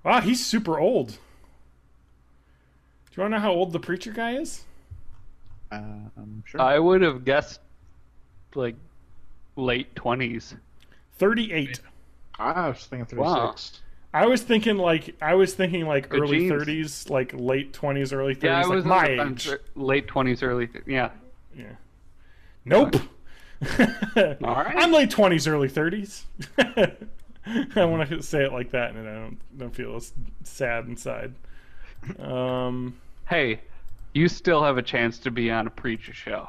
A: Wow, he's super old. Do you want to know how old the Preacher guy is?
D: Sure.
E: I would have guessed like late 20s.
A: 38.
D: I was thinking 36.
E: Wow.
A: I was thinking like
E: Good
A: early
E: genes.
A: 30s, like late 20s, early 30s,
E: Yeah, I
A: like
E: was
A: my
E: I'm
A: age.
E: sure late 20s,
A: Yeah. Nope.
E: All right.
A: I'm late 20s, early 30s. I want to say it like that, and I don't feel sad inside.
E: Hey, you still have a chance to be on a Preacher show.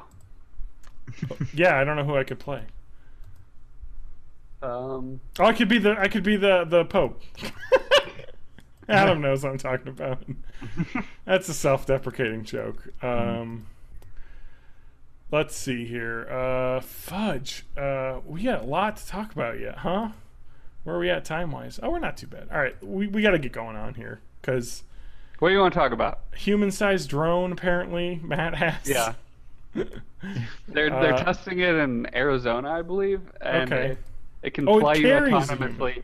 A: Yeah, I don't know who I could play.
E: Um,
A: Oh, I could be the Pope. Adam knows what I'm talking about. That's a self-deprecating joke. Let's see here. Fudge. We got a lot to talk about yet, huh? Where are we at time-wise? Oh, we're not too bad. All right, we got to get going on here because
E: what do you want to talk about?
A: human-sized drone. Apparently, Matt has.
E: Yeah. They're testing it in Arizona, I believe, and
A: Okay.
E: it can
A: Oh, it
E: fly you
A: carries you.
E: autonomously.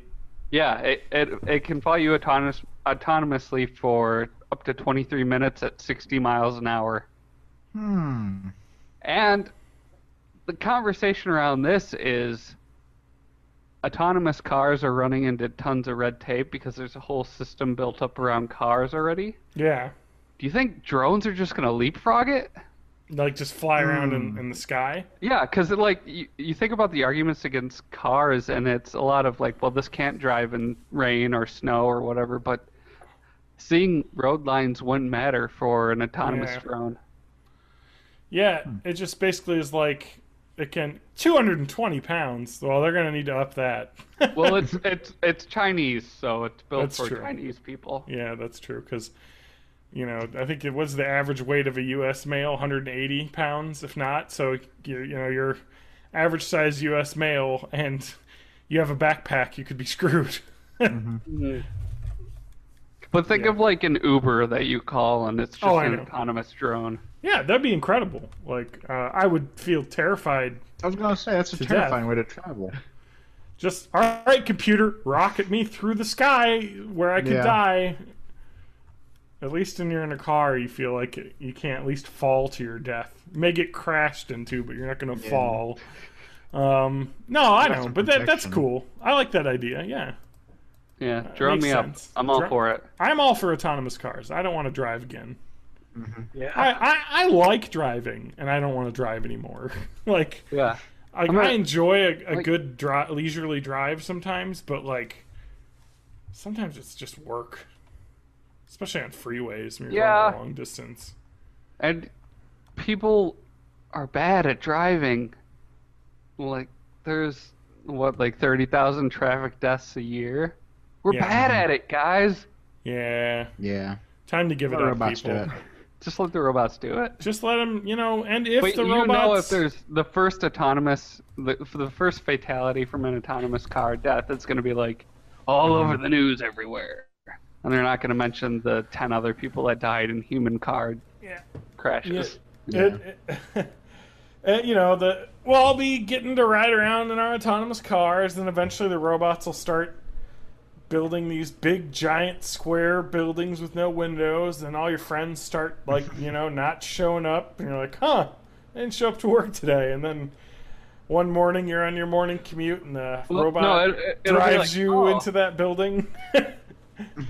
E: Yeah, it can fly you autonomously for up to 23 minutes at 60 miles an hour. And the conversation around this is autonomous cars are running into tons of red tape because there's a whole system built up around cars already.
A: Yeah.
E: Do you think drones are just going to leapfrog it?
A: Like just fly around in the sky.
E: Yeah, because like you think about the arguments against cars, and it's a lot of like, well, this can't drive in rain or snow or whatever, but seeing road lines wouldn't matter for an autonomous drone.
A: Yeah, it just basically is like it can 220 pounds. Well, they're gonna need to up that.
E: Well, it's Chinese, so it's built
A: That's
E: for
A: true.
E: Chinese people.
A: Yeah, that's true. Because I think it was the average weight of a U.S. male, 180 pounds, if not. So your average size U.S. male, and you have a backpack, you could be screwed.
E: But think of like an Uber that you call, and it's just
A: I
E: an
A: know.
E: autonomous drone.
A: Yeah, that'd be incredible. Like I would feel terrified.
D: I was going to say, that's a
A: To
D: terrifying
A: death.
D: way to travel.
A: Just, all right, computer, rocket me through the sky where I could
D: Yeah.
A: die. At least when you're in a car, you feel like you can't at least fall to your death. You may get crashed into, but you're not going to fall. No, I know,
D: some
A: but that's
D: protection.
A: cool. I like that idea, yeah.
E: Yeah, drone
A: makes
E: me up.
A: sense.
E: I'm all for it.
A: I'm all for autonomous cars. I don't want to drive again.
E: Yeah.
A: I like driving, and I don't want to drive anymore. Like,
E: Yeah.
A: I enjoy a good leisurely drive sometimes, but like sometimes it's just work, especially on freeways when you're going a long distance.
E: And people are bad at driving. Like, there's, like 30,000 traffic deaths a year? We're
A: Yeah.
E: bad at it, guys.
A: Yeah,
D: Yeah.
A: time to give
D: Let
A: it up,
D: robots
A: people.
D: do it.
E: Just let the robots do it.
A: Just let them, and if
E: But
A: the
E: you
A: robots,
E: know, if there's the first for the first fatality from an autonomous car death, it's going to be like all over the news everywhere. And they're not going to mention the 10 other people that died in human car crashes.
A: we'll all be getting to ride around in our autonomous cars, and eventually the robots will start building these big, giant, square buildings with no windows, and all your friends start, like, not showing up, and you're like, huh, I didn't show up to work today, and then one morning you're on your morning commute, and the robot drives you into that building.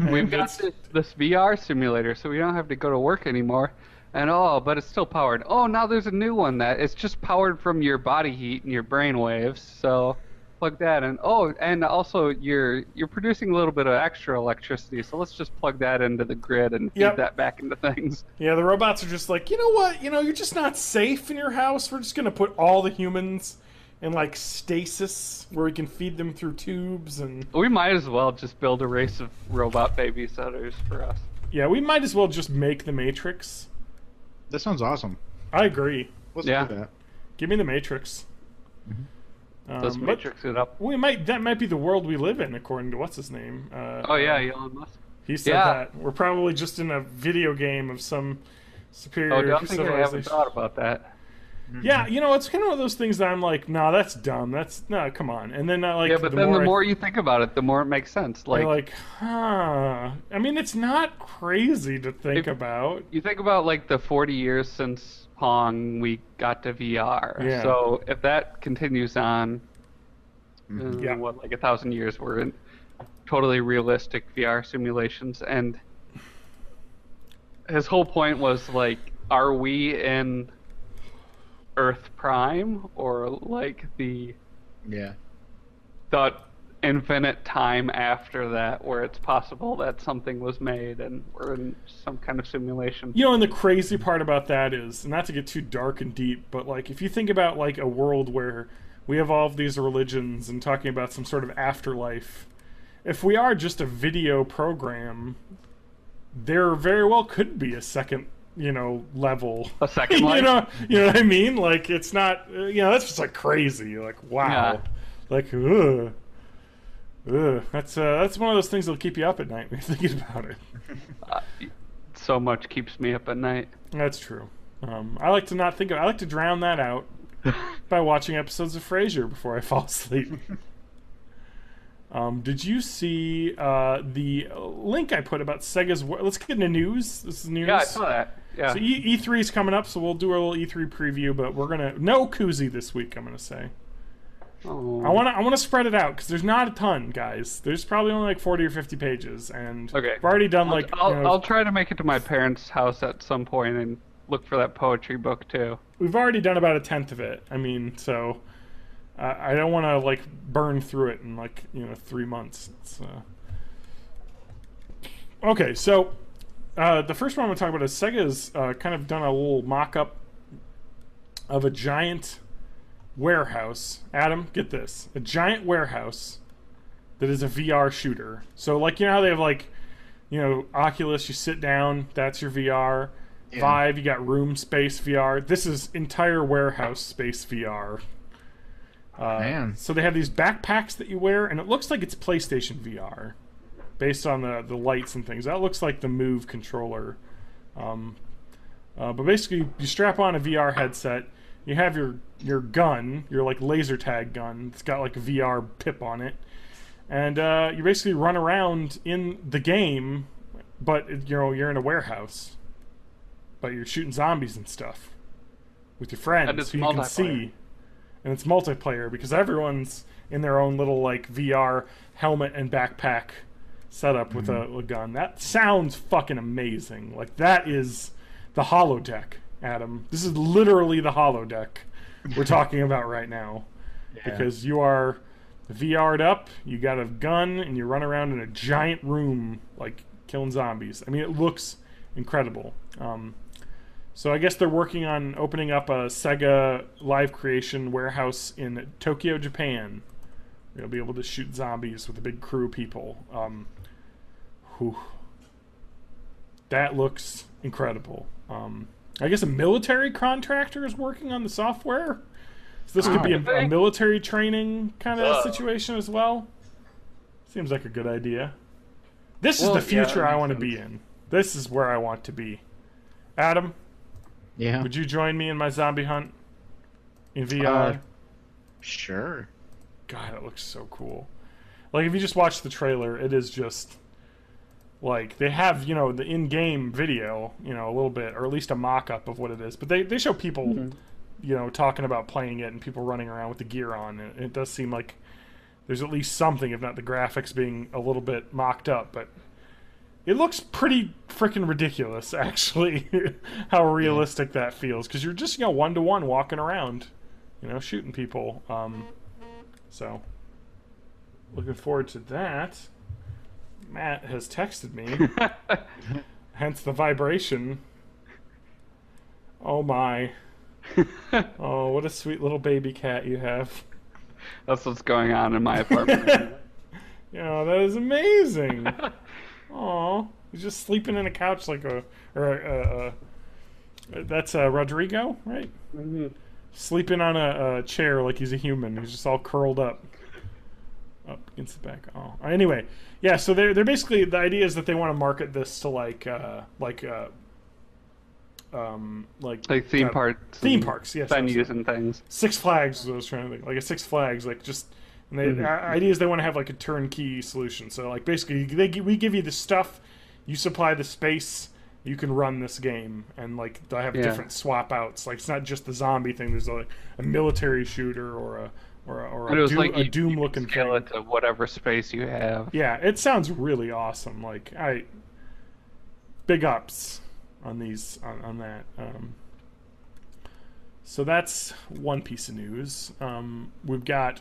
E: We've got this VR simulator, so we don't have to go to work anymore. And but it's still powered. Oh, now there's a new one that it's just powered from your body heat and your brain waves. So plug that in. Oh, and also you're producing a little bit of extra electricity. So let's just plug that into the grid and feed that back into things.
A: Yeah, the robots are just like, you know what? You're just not safe in your house. We're just gonna put all the humans in like stasis where we can feed them through tubes, and
E: we might as well just build a race of robot babysitters for us.
A: Yeah, we might as well just make the Matrix.
D: That sounds awesome.
A: I agree.
D: Let's do that.
A: Give me the Matrix.
E: Let's Matrix it up.
A: That might be the world we live in, according to what's his name.
E: Elon Musk.
A: He said that we're probably just in a video game of some superior civilization.
E: I haven't thought about that.
A: Yeah, it's kind of one of those things that I'm like, nah, that's dumb. Come on. And then
E: the more you think about it, the more it makes sense.
A: You're like, huh. I mean, it's not crazy to think about.
E: You think about like the 40 years since Pong we got to VR.
A: Yeah.
E: So if that continues on, like 1,000 years, we're in totally realistic VR simulations. And his whole point was like, are we in Earth Prime, or like the infinite time after that, where it's possible that something was made and we're in some kind of simulation?
A: And the crazy part about that is, and not to get too dark and deep, but like if you think about like a world where we have all of these religions and talking about some sort of afterlife, if we are just a video program, there very well could be a second level.
E: A second life.
A: You know what I mean? Like, it's not, that's just like crazy. You're like, wow. Yeah. Like, ugh. That's one of those things that'll keep you up at night when you're thinking about it.
E: So much keeps me up at night.
A: That's true. I like to not think of it. I like to drown that out by watching episodes of Frasier before I fall asleep. Did you see the link I put about Sega's... Let's get into news. This is news.
E: Yeah, I saw that. Yeah.
A: So E3 is coming up, so we'll do a little E3 preview, but we're going to... No koozie this week, I'm going to say.
E: Oh.
A: I want to spread it out, because there's not a ton, guys. There's probably only like 40 or 50 pages, and I've already done
E: I'll try to make it to my parents' house at some point and look for that poetry book, too.
A: We've already done about a tenth of it. I mean, so... I don't want to like burn through it in 3 months. Okay, so the first one I'm going to talk about is Sega's kind of done a little mock-up of a giant warehouse. Adam, get this. A giant warehouse that is a VR shooter. So how they have Oculus, you sit down, that's your VR. Yeah. Vive, you got room space VR. This is entire warehouse space VR. So they have these backpacks that you wear, and it looks like it's PlayStation VR, based on the lights and things. That looks like the Move controller. But basically, you strap on a VR headset. You have your gun, your laser tag gun. It's got a VR pip on it, and you basically run around in the game, but you're in a warehouse, but you're shooting zombies and stuff with your friends who you can see. And it's multiplayer because everyone's in their own little VR helmet and backpack setup with a gun. That sounds fucking amazing. That is the holodeck, Adam. This is literally the holodeck we're talking about right now. Yeah. Because you are VR'd up, you got a gun, and you run around in a giant room killing zombies. I mean, it looks incredible. So I guess they're working on opening up a Sega live creation warehouse in Tokyo, Japan. You'll be able to shoot zombies with a big crew of people. That looks incredible. I guess a military contractor is working on the software. So this could be a military training kind of situation as well. Seems like a good idea. This is the future I want to be in. This is where I want to be. Adam?
D: Yeah.
A: Would you join me in my zombie hunt in VR?
D: Sure.
A: God, it looks so cool. Like if you just watch the trailer, it is just like they have the in-game video, a little bit, or at least a mock-up of what it is. But they show people, talking about playing it and people running around with the gear on. And it does seem like there's at least something, if not the graphics being a little bit mocked up, but it looks pretty freaking ridiculous, actually, how realistic that feels. Because you're just, one-to-one walking around, shooting people. So, looking forward to that. Matt has texted me, hence the vibration. Oh, my. Oh, what a sweet little baby cat you have.
E: That's what's going on in my apartment.
A: That is amazing. Aw, he's just sleeping in a couch like that's Rodrigo, right?
E: Mm-hmm.
A: Sleeping on a chair like he's a human. He's just all curled up against the back. Oh, anyway, yeah. So they're basically, the idea is that they want to market this to like theme parks, yes,
E: venues and things.
A: Six Flags is what I was trying to think. Like a Six Flags, like just. And the idea is they want to have like a turnkey solution. So like basically we give you the stuff, you supply the space, you can run this game, and like they'll have different swap outs. Like it's not just the zombie thing. There's like a military shooter or a Doom looking thing.
E: Scale it to whatever space you have.
A: Yeah, it sounds really awesome. Like big ups on these on that. So that's one piece of news. We've got.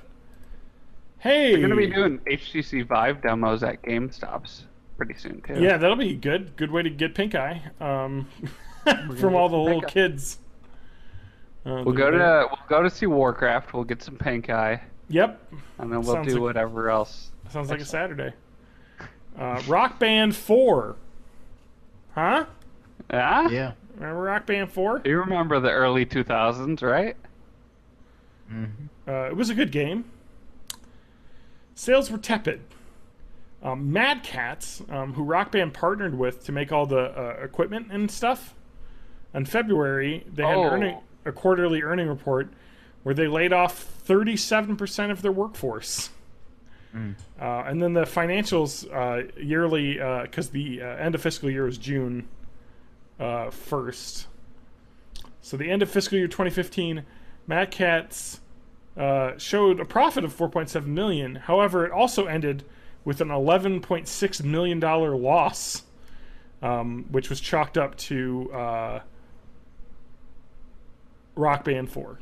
A: Hey,
E: we're gonna be doing HTC Vive demos at GameStops pretty soon too.
A: Yeah, that'll be good. Good way to get pink eye from all the little kids.
E: We'll go to see Warcraft. We'll get some pink eye.
A: Yep.
E: And then we'll do whatever else.
A: Sounds like a Saturday. Rock Band 4. Huh?
E: Yeah?
D: Yeah.
A: Remember Rock Band 4?
E: You remember the early 2000s, right?
D: Mm-hmm.
A: It was a good game. Sales were tepid. Mad Catz, who Rock Band partnered with to make all the equipment and stuff, in February they had a quarterly earning report where they laid off 37% of their workforce. And then the financials yearly, because the end of fiscal year was June 1st. So the end of fiscal year 2015, Mad Catz showed a profit of $4.7 million. However, it also ended with an $11.6 million loss, which was chalked up to Rock Band 4.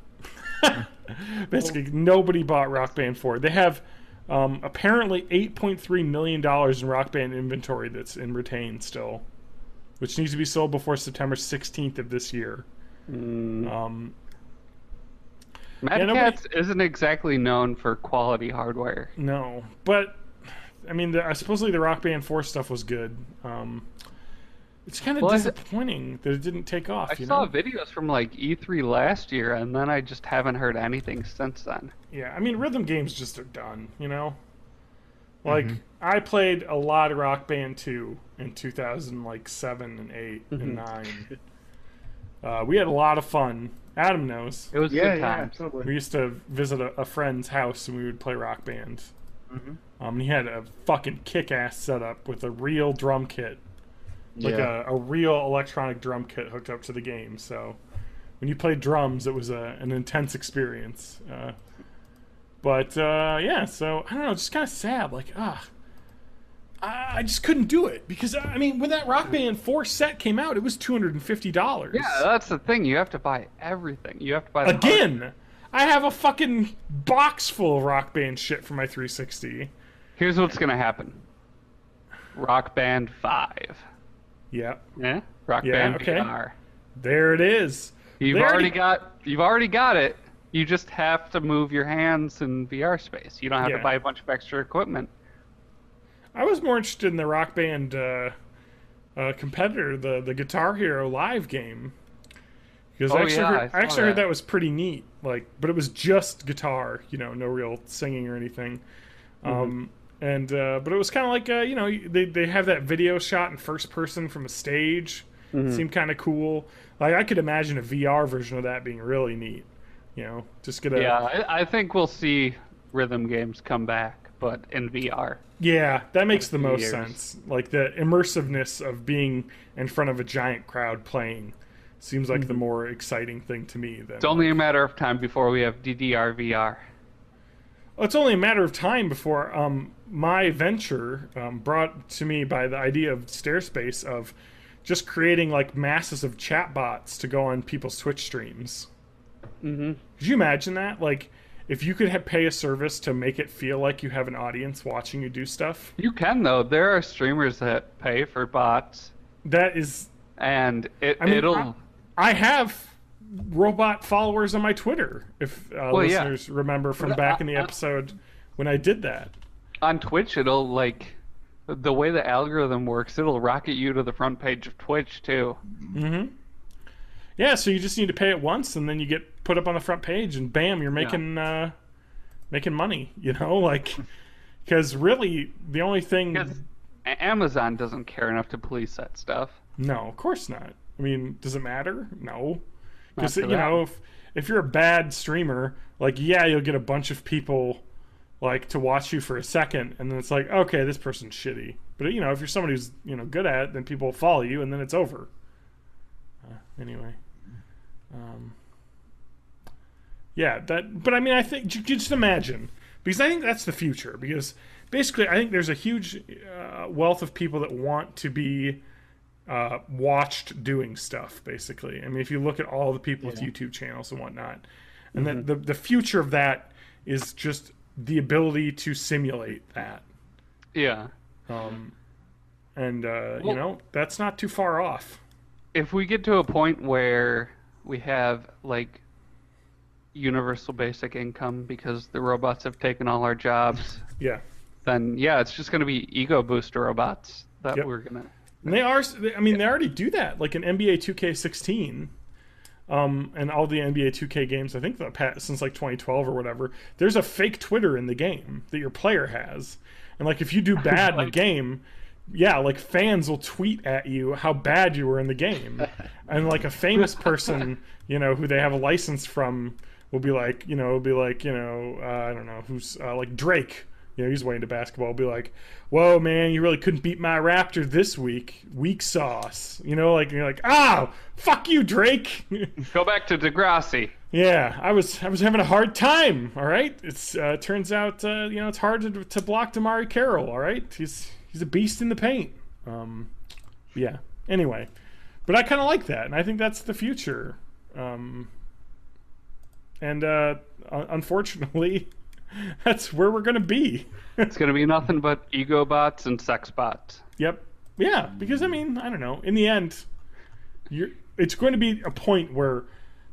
A: Basically, nobody bought Rock Band 4. They have apparently $8.3 million in Rock Band inventory that's in retain still, which needs to be sold before September 16th of this year.
E: Mad Catz isn't exactly known for quality hardware.
A: No, but I mean, supposedly the Rock Band 4 stuff was good. It's kind of disappointing that it didn't take off.
E: I saw videos from like E3 last year, and then I just haven't heard anything since then.
A: Yeah, I mean, rhythm games just are done, Like, I played a lot of Rock Band 2 in 2007 and 8 and 9. We had a lot of fun. Adam knows.
E: It was good time.
D: Yeah, totally.
A: We used to visit a friend's house and we would play Rock Band. He had a fucking kick-ass setup with a real drum kit. Like a real electronic drum kit hooked up to the game. So when you played drums, it was an intense experience. But yeah, so I don't know, just kind of sad. Like, I just couldn't do it because I mean, when that Rock Band 4 set came out, it was $250.
E: Yeah, that's the thing. You have to buy everything. You have to buy
A: again. I have a fucking box full of Rock Band shit for my 360.
E: Here's what's gonna happen. Rock Band 5.
A: Yep.
E: Yeah. Rock Band VR.
A: There it is.
E: You've already got it. You just have to move your hands in VR space. You don't have to buy a bunch of extra equipment.
A: I was more interested in the Rock Band competitor, the Guitar Hero live game, because I actually heard that was pretty neat. Like, but it was just guitar, no real singing or anything. But it was kind of like they have that video shot in first person from a stage. It seemed kind of cool. Like I could imagine a VR version of that being really neat. Just get a
E: I think we'll see rhythm games come back but in VR.
A: Yeah, that makes the most
E: years.
A: sense. Like the immersiveness of being in front of a giant crowd playing seems like the more exciting thing to me. Than
E: It's only a matter of time before we have DDR VR.
A: Well, it's only a matter of time before my venture brought to me by the idea of Stairspace of just creating like masses of chatbots to go on people's Twitch streams.
E: Mm-hmm.
A: Could you imagine that? Like, if you could pay a service to make it feel like you have an audience watching you do stuff.
E: You can, though. There are streamers that pay for bots,
A: That is...
E: and
A: I mean,
E: it'll...
A: I have robot followers on my Twitter, if listeners remember from back in the episode when I did that.
E: On Twitch, it'll, like... The way the algorithm works, it'll rocket you to the front page of Twitch, too.
A: Mm-hmm. Yeah, so you just need to pay it once, and then you get put up on the front page, and bam, you're making making money, you know? Like, because really, the only thing...
E: Because Amazon doesn't care enough to police that stuff.
A: No, of course not. I mean, does it matter? No. Because,
E: Not
A: you
E: for them.
A: know, if you're a bad streamer, like, yeah, you'll get a bunch of people, like, to watch you for a second, and then it's like, okay, this person's shitty. But, you know, if you're somebody who's, you know, good at it, then people will follow you, and then it's over. Anyway. Yeah, but I mean, I think, just imagine, because I think that's the future, because basically I think there's a huge wealth of people that want to be watched doing stuff, basically. I mean, if you look at all the people with YouTube channels and whatnot, and then the future of that is just the ability to simulate that.
E: Yeah.
A: And, you know, that's not too far off.
E: If we get to a point where we have, like, universal basic income because the robots have taken all our jobs,
A: Yeah.
E: then, yeah, it's just going to be ego booster robots that
A: Yep.
E: we're going to...
A: And they are, I mean, they already do that. Like in NBA 2K16, and all the NBA 2K games, I think since like 2012 or whatever, there's a fake Twitter in the game that your player has. And like if you do bad in the game, yeah, like fans will tweet at you how bad you were in the game. And like a famous person, you know, who they have a license from will be like, I don't know, who's like Drake. You know, he's way into basketball. Will be like, whoa, man, you really couldn't beat my Raptor this week. Weak sauce. You know, like, you're like, oh, fuck you, Drake.
E: Go back to Degrassi.
A: Yeah, I was having a hard time. All right, it's turns out you know, it's hard to block Damari Carroll. All right, he's a beast in the paint. Yeah. Anyway, but I kind of like that, and I think that's the future. Unfortunately, that's where we're gonna be.
E: It's going to be nothing but ego bots and sex bots.
A: Yep. Yeah, because I mean, I don't know. In the end, it's going to be a point where,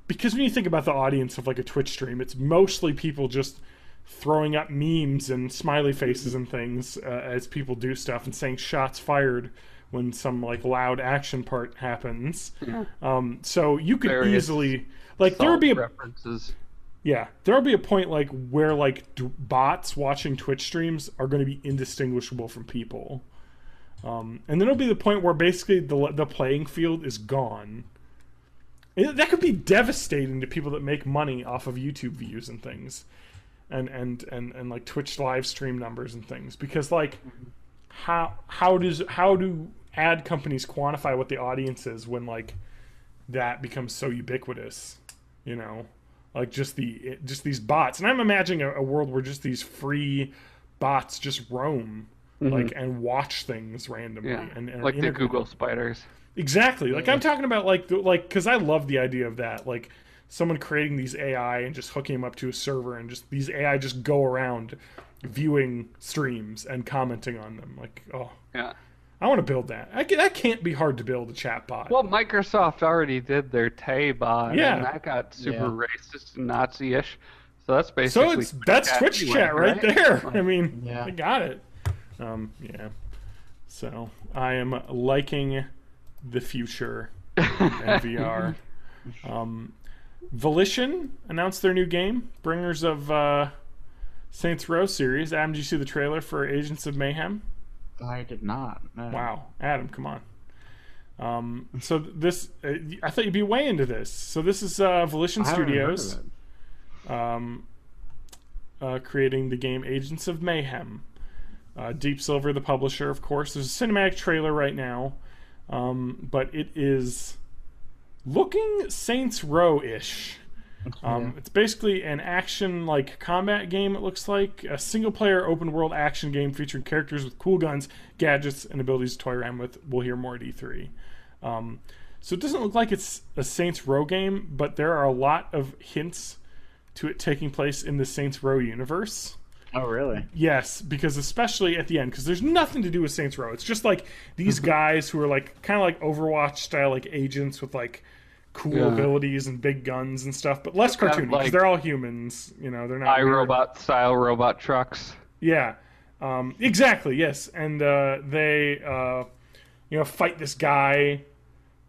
A: because when you think about the audience of like a Twitch stream, it's mostly people just throwing up memes and smiley faces and things as people do stuff and saying shots fired when some like loud action part happens.
E: Yeah.
A: So you could
E: Various
A: easily like there would be a
E: references.
A: Yeah, there'll be a point like where like bots watching Twitch streams are going to be indistinguishable from people, and then it'll be the point where basically the playing field is gone. That could be devastating to people that make money off of YouTube views and things, and like Twitch live stream numbers and things, because like how do ad companies quantify what the audience is when like that becomes so ubiquitous, you know? Like just these bots, and I'm imagining a world where just these free bots just roam, like, and watch things randomly, and
E: like the Google spiders.
A: Exactly. Like I'm talking about like because I love the idea of that, like someone creating these AI and just hooking them up to a server, and just these AI just go around viewing streams and commenting on them. Like, oh
E: Yeah.
A: I want to build that. That can't be hard to build a chat bot.
E: Well, Microsoft already did their Tay bot,
A: Yeah.
E: and that got super racist and Nazi-ish. So that's basically
A: that's Twitch chat right there. I mean,
D: Yeah.
A: I got it. Yeah. So I am liking the future in VR. Volition announced their new game, bringers of Saints Row series. Adam, did you see the trailer for Agents of Mayhem?
D: I did not. No.
A: Wow, Adam, come on. So this, I thought you'd be way into this. So this is Volition
D: I haven't heard of
A: Studios.
D: it.
A: creating the game Agents of Mayhem. Deep Silver, the publisher, of course. There's a cinematic trailer right now, but it is looking Saints Row-ish. It's basically an action like combat game, it looks like. A single-player open-world action game featuring characters with cool guns, gadgets, and abilities to toy around with. We'll hear more at E3. So it doesn't look like it's a Saints Row game, but there are a lot of hints to it taking place in the Saints Row universe.
D: Oh, really?
A: Yes, because especially at the end, because there's nothing to do with Saints Row. It's just like these guys who are like kind of like Overwatch style, like agents with like cool abilities and big guns and stuff, but less cartoony because they're all humans. You know, they're not
E: iRobot style robot trucks.
A: Yeah, exactly. Yes, and they fight this guy,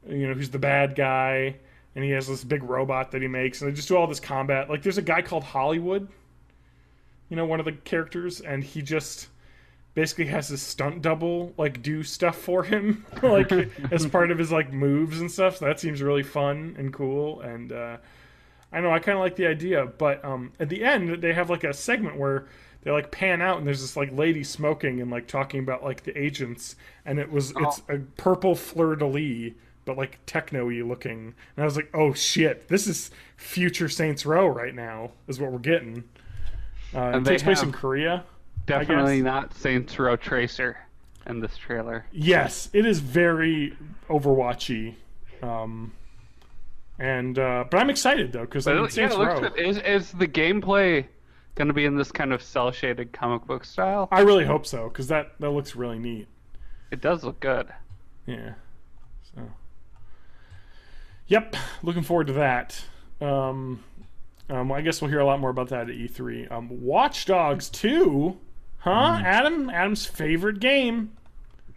A: who's the bad guy, and he has this big robot that he makes, and they just do all this combat. Like, there's a guy called Hollywood, one of the characters, and he just basically has his stunt double like do stuff for him like as part of his like moves and stuff. So that seems really fun and cool, and I know I kind of like the idea. But at the end they have like a segment where they like pan out and there's this like lady smoking and like talking about like the agents, and it's a purple fleur-de-lis but like techno-y looking, and I was like, oh shit, this is future Saints Row right now is what we're getting. It takes place in Korea.
E: Definitely not Saints Row Tracer in this trailer.
A: Yes, it is very Overwatchy, but I'm excited though because Saints Row.
E: Is the gameplay going to be in this kind of cell shaded comic book style?
A: I really hope so because that looks really neat.
E: It does look good.
A: Yeah. So. Yep, looking forward to that. I guess we'll hear a lot more about that at E3. Watch Dogs 2. Huh, Adam? Adam's favorite game.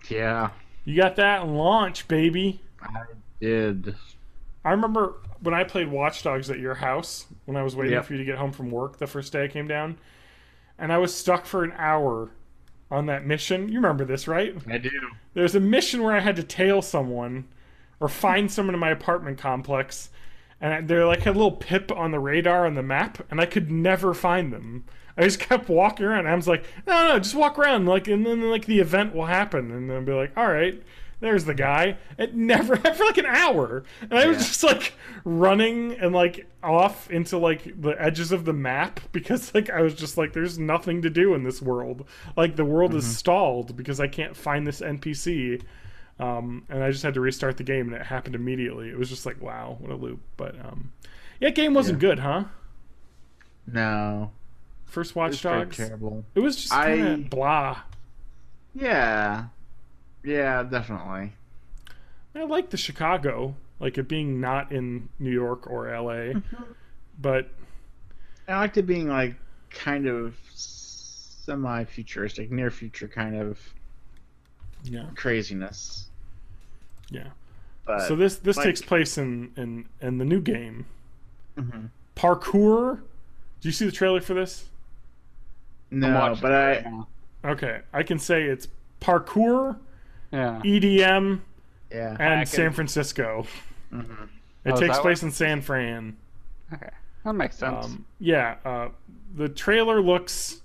D: Yeah.
A: You got that launch, baby.
D: I did.
A: I remember when I played Watch Dogs at your house, when I was waiting for you to get home from work the first day I came down, and I was stuck for an hour on that mission. You remember this, right?
D: I do.
A: There's a mission where I had to tail someone or find someone in my apartment complex, and they like had a little pip on the radar on the map, and I could never find them. I just kept walking around. I was like, no, just walk around, and then the event will happen, and then I'll be like, all right, there's the guy. It never for like an hour, and I was just like running and like off into like the edges of the map because like I was just like, there's nothing to do in this world. Like the world is stalled because I can't find this NPC. And I just had to restart the game, and it happened immediately. It was just like, wow, what a loop. But game wasn't good, huh?
D: No.
A: First Watch Dogs?
D: Terrible.
A: It was just kind of blah.
D: Yeah. Yeah, definitely.
A: I like the Chicago, like it being not in New York or LA. But
D: I liked it being like kind of semi-futuristic, near future kind of craziness.
A: Yeah.
D: But
A: so this
D: like,
A: takes place in the new game. Parkour. Do you see the trailer for this?
D: No, but
A: Okay, I can say it's parkour,
E: Yeah.
A: EDM,
D: yeah,
A: and San Francisco. It takes place in San Fran.
E: Okay, that makes sense.
A: The trailer looks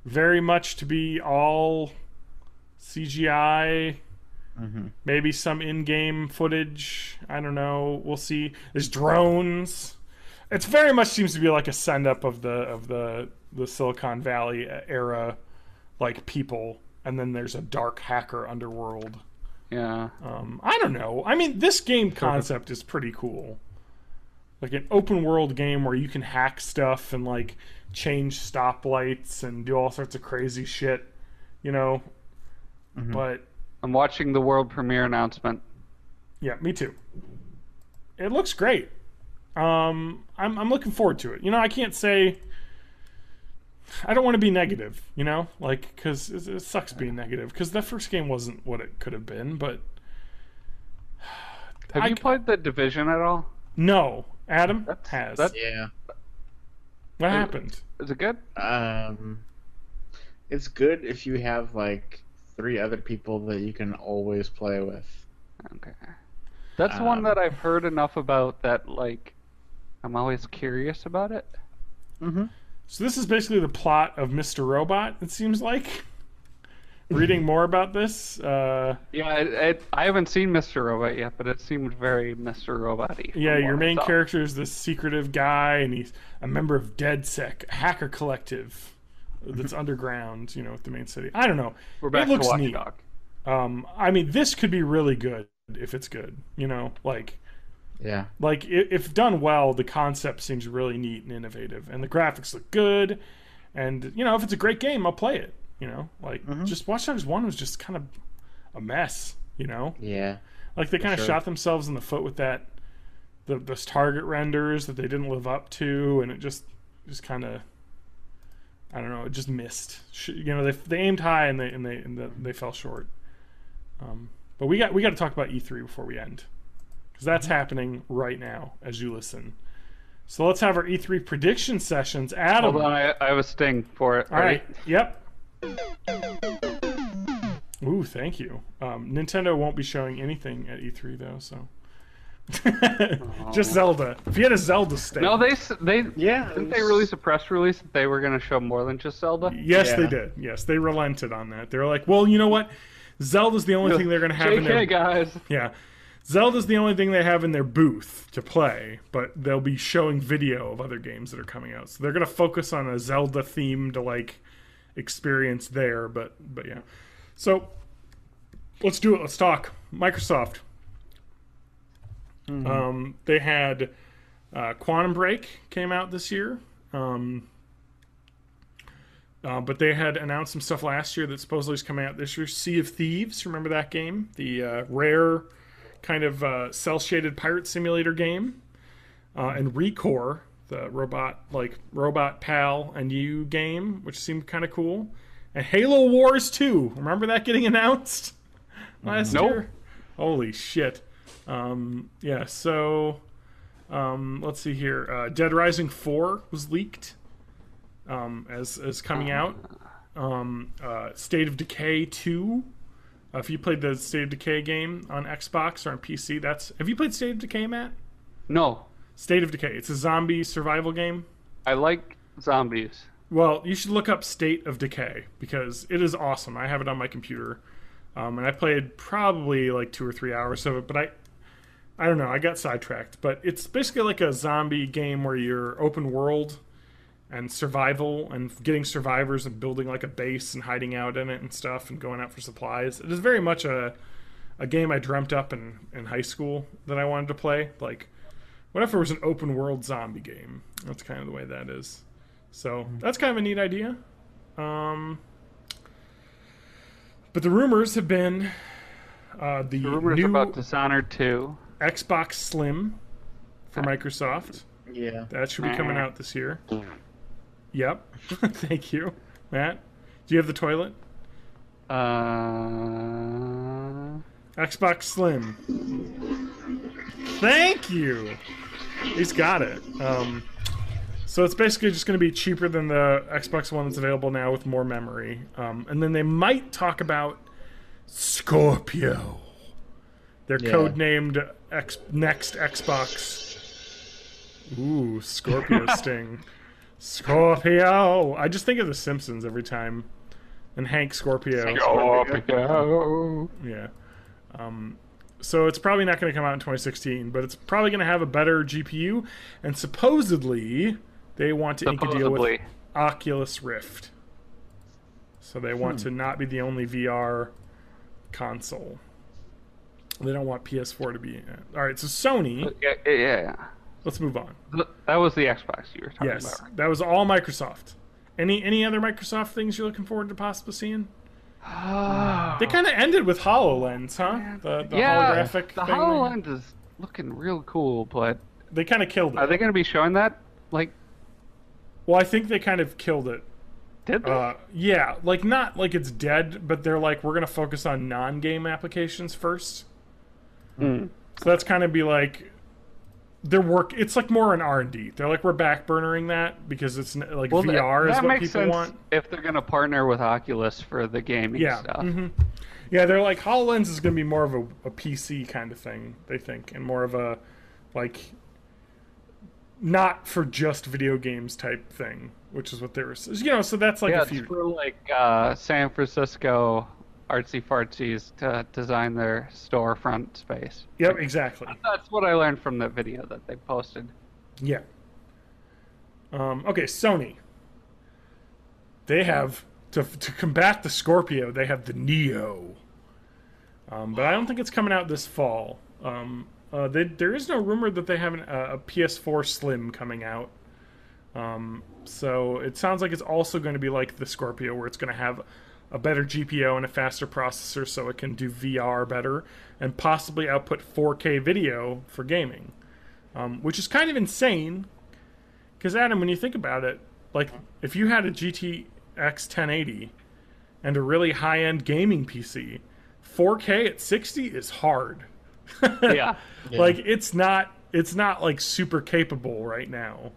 A: very much to be all CGI. Maybe some in-game footage. I don't know. We'll see. There's drones. It very much seems to be like a send-up of the Silicon Valley era, like people, and then there's a dark hacker underworld.
E: Yeah.
A: I don't know. I mean, this game concept is pretty cool. Like an open world game where you can hack stuff and like change stoplights and do all sorts of crazy shit, But
E: I'm watching the world premiere announcement.
A: Yeah, me too. It looks great. I'm looking forward to it. I can't say. I don't want to be negative, like because it sucks being negative because that first game wasn't what it could have been. But
E: have you played The Division at all?
A: No, Adam has.
D: Yeah.
A: What happened?
E: Is it good?
D: It's good if you have like 3 other people that you can always play with.
E: Okay. That's one that I've heard enough about that like I'm always curious about it.
A: So this is basically the plot of Mr. Robot, it seems like. Reading more about this.
E: Yeah, I haven't seen Mr. Robot yet, but it seemed very Mr. Robot-y.
A: Yeah, your main character is this secretive guy, and he's a member of DeadSec, a hacker collective that's underground, with the main city. I don't know.
E: We're back
A: it looks
E: to Watch
A: neat.
E: Dog.
A: I mean, this could be really good if it's good,
D: Yeah.
A: Like, if done well, the concept seems really neat and innovative, and the graphics look good, and, if it's a great game, I'll play it, Just Watch Dogs 1 was just kind of a mess,
F: Yeah.
A: Like, they kind of
F: sure.
A: shot themselves in the foot with those target renders that they didn't live up to, and it just kind of, I don't know, it just missed. They aimed high, and they fell short. But we got to talk about E3 before we end, because that's happening right now as you listen. So let's have our E3 prediction sessions. Adam,
E: Hold on, I have a sting for it.
A: all right, yep. Ooh, thank you. Nintendo won't be showing anything at E3 though, so just Zelda. If you had a Zelda sting.
E: No, they
D: Yeah.
E: didn't they release a press release that they were going to show more than just Zelda?
A: Yes, they
D: Yeah.
A: did. Yes, they relented on that. They were like, well, you know what? Zelda's the only thing they're going to have in their...
E: JK, guys.
A: Yeah. Zelda's the only thing they have in their booth to play, but they'll be showing video of other games that are coming out. So they're going to focus on a Zelda-themed, experience there, but yeah. So, let's do it. Let's talk. Microsoft. They had Quantum Break came out this year. But they had announced some stuff last year that supposedly is coming out this year. Sea of Thieves, remember that game? The rare kind of cel-shaded pirate simulator game. And Recore, the robot pal and you game, which seemed kind of cool. And Halo Wars 2, remember that getting announced last year? Holy shit. Yeah, so let's see here. Dead Rising 4 was leaked. As coming out. State of Decay 2. If you played the State of Decay game on Xbox or on PC, have you played State of Decay, Matt?
E: No,
A: State of Decay. It's a zombie survival game.
E: I like zombies.
A: Well, you should look up State of Decay because it is awesome. I have it on my computer. And I played probably 2 or 3 hours of it, but I don't know, I got sidetracked. But it's basically like a zombie game where you're open world and survival and getting survivors and building a base and hiding out in it and stuff and going out for supplies. It is very much a game I dreamt up in high school that I wanted to play. What if it was an open world zombie game? That's kind of the way that is. So that's kind of a neat idea. But the rumors have been the
E: Rumors
A: new
E: about Dishonored 2.
A: Xbox Slim for Microsoft.
D: Yeah.
A: That should be coming out this year. Yep. Thank you. Matt, do you have the toilet? Xbox Slim. Thank you. He's got it. So it's basically just going to be cheaper than the Xbox One that's available now with more memory. And then they might talk about Scorpio. They're codenamed Next Xbox. Ooh, Scorpio Sting. Scorpio! I just think of The Simpsons every time. And Hank Scorpio.
E: Scorpio.
A: Yeah. So it's probably not going to come out in 2016, but it's probably going to have a better GPU. And supposedly, they want to ink a deal with Oculus Rift. So they want to not be the only VR console. They don't want PS4 to be... Alright, so Sony...
E: Yeah.
A: Let's move on.
E: That was the Xbox you were talking
A: Yes,
E: about.
A: that was all Microsoft. Any other Microsoft things you're looking forward to possibly seeing? They kind of ended with HoloLens, huh? The holographic
E: the
A: thing.
E: HoloLens is looking real cool, but
A: They kind of killed it.
E: are they going to be showing that?
A: Well, I think they kind of killed it.
E: Did they?
A: Yeah, not like it's dead, but they're we're going to focus on non-game applications first. So that's kind of be their work. It's more an R&D. They're we're backburnering that because it's VR is
E: that
A: what
E: makes
A: people
E: sense
A: want.
E: if they're going to partner with Oculus for the gaming stuff.
A: Yeah, they're HoloLens is going to be more of a PC kind of thing, they think, and more of a not for just video games type thing, which is what they were. So that's like
E: Yeah,
A: a
E: it's
A: few.
E: for like San Francisco artsy fartsies to design their storefront space.
A: Yep, exactly.
E: That's what I learned from the video that they posted.
A: Yeah. Okay, Sony. They have to combat the Scorpio. They have the Neo, but I don't think it's coming out this fall. There is no rumor that they have a PS4 Slim coming out. So it sounds like it's also going to be like the Scorpio, where it's going to have a better GPU and a faster processor, so it can do VR better and possibly output 4K video for gaming, which is kind of insane. Because Adam, when you think about it, like if you had a GTX 1080 and a really high-end gaming PC, 4K at 60 is hard.
E: Yeah.
A: Like it's not like super capable right now.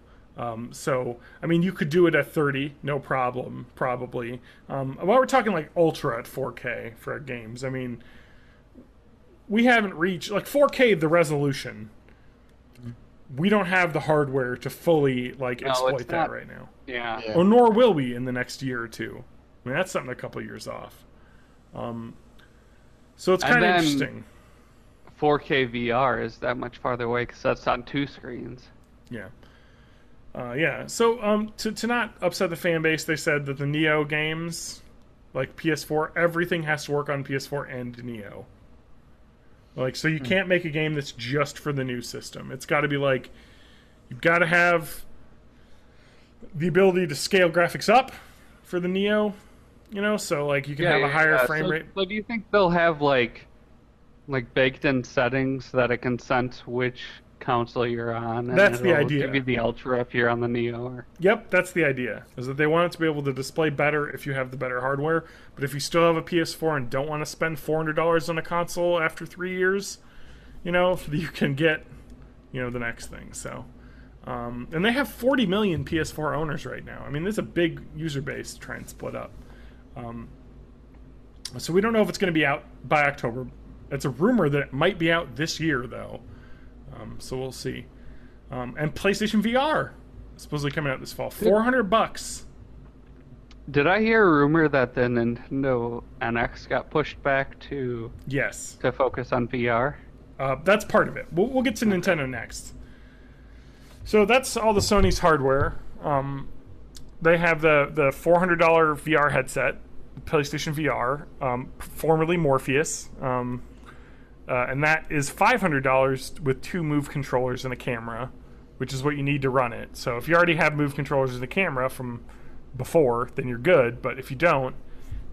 A: So I mean, you could do it at 30, no problem, probably. Well, we're talking like ultra at 4K for games. I mean, we haven't reached like 4K the resolution. We don't have the hardware to fully like exploit that right now.
E: Yeah.
A: Or nor will we in the next year or two. I mean, that's something a couple years off. So it's kind of interesting.
E: 4K VR is that much farther away because that's on 2 screens.
A: Yeah. Yeah. So to not upset the fan base, they said that the Neo games, like PS4, everything has to work on PS4 and Neo. Like, so you can't make a game that's just for the new system. It's got to be like, you've got to have the ability to scale graphics up for the Neo, so like you can have a higher frame rate.
E: So do you think they'll have like baked in settings that it can sense which console you're on? And
A: that's the idea.
E: Give you the Ultra if you're on the Neo. Or...
A: Yep, that's the idea. Is that they want it to be able to display better if you have the better hardware, but if you still have a PS4 and don't want to spend $400 on a console after 3 years, you can get, the next thing. So, and they have 40 million PS4 owners right now. I mean, there's a big user base to try and split up. So we don't know if it's going to be out by October. It's a rumor that it might be out this year, though. So we'll see. And PlayStation VR supposedly coming out this fall. $400.
E: Did I hear a rumor that the Nintendo NX got pushed back to focus on VR?
A: That's part of it. We'll get to Nintendo next. So that's all the Sony's hardware. They have the $400 VR headset, PlayStation VR, formerly Morpheus. And that is $500 with 2 Move controllers and a camera, which is what you need to run it. So if you already have Move controllers and a camera from before, then you're good. But if you don't,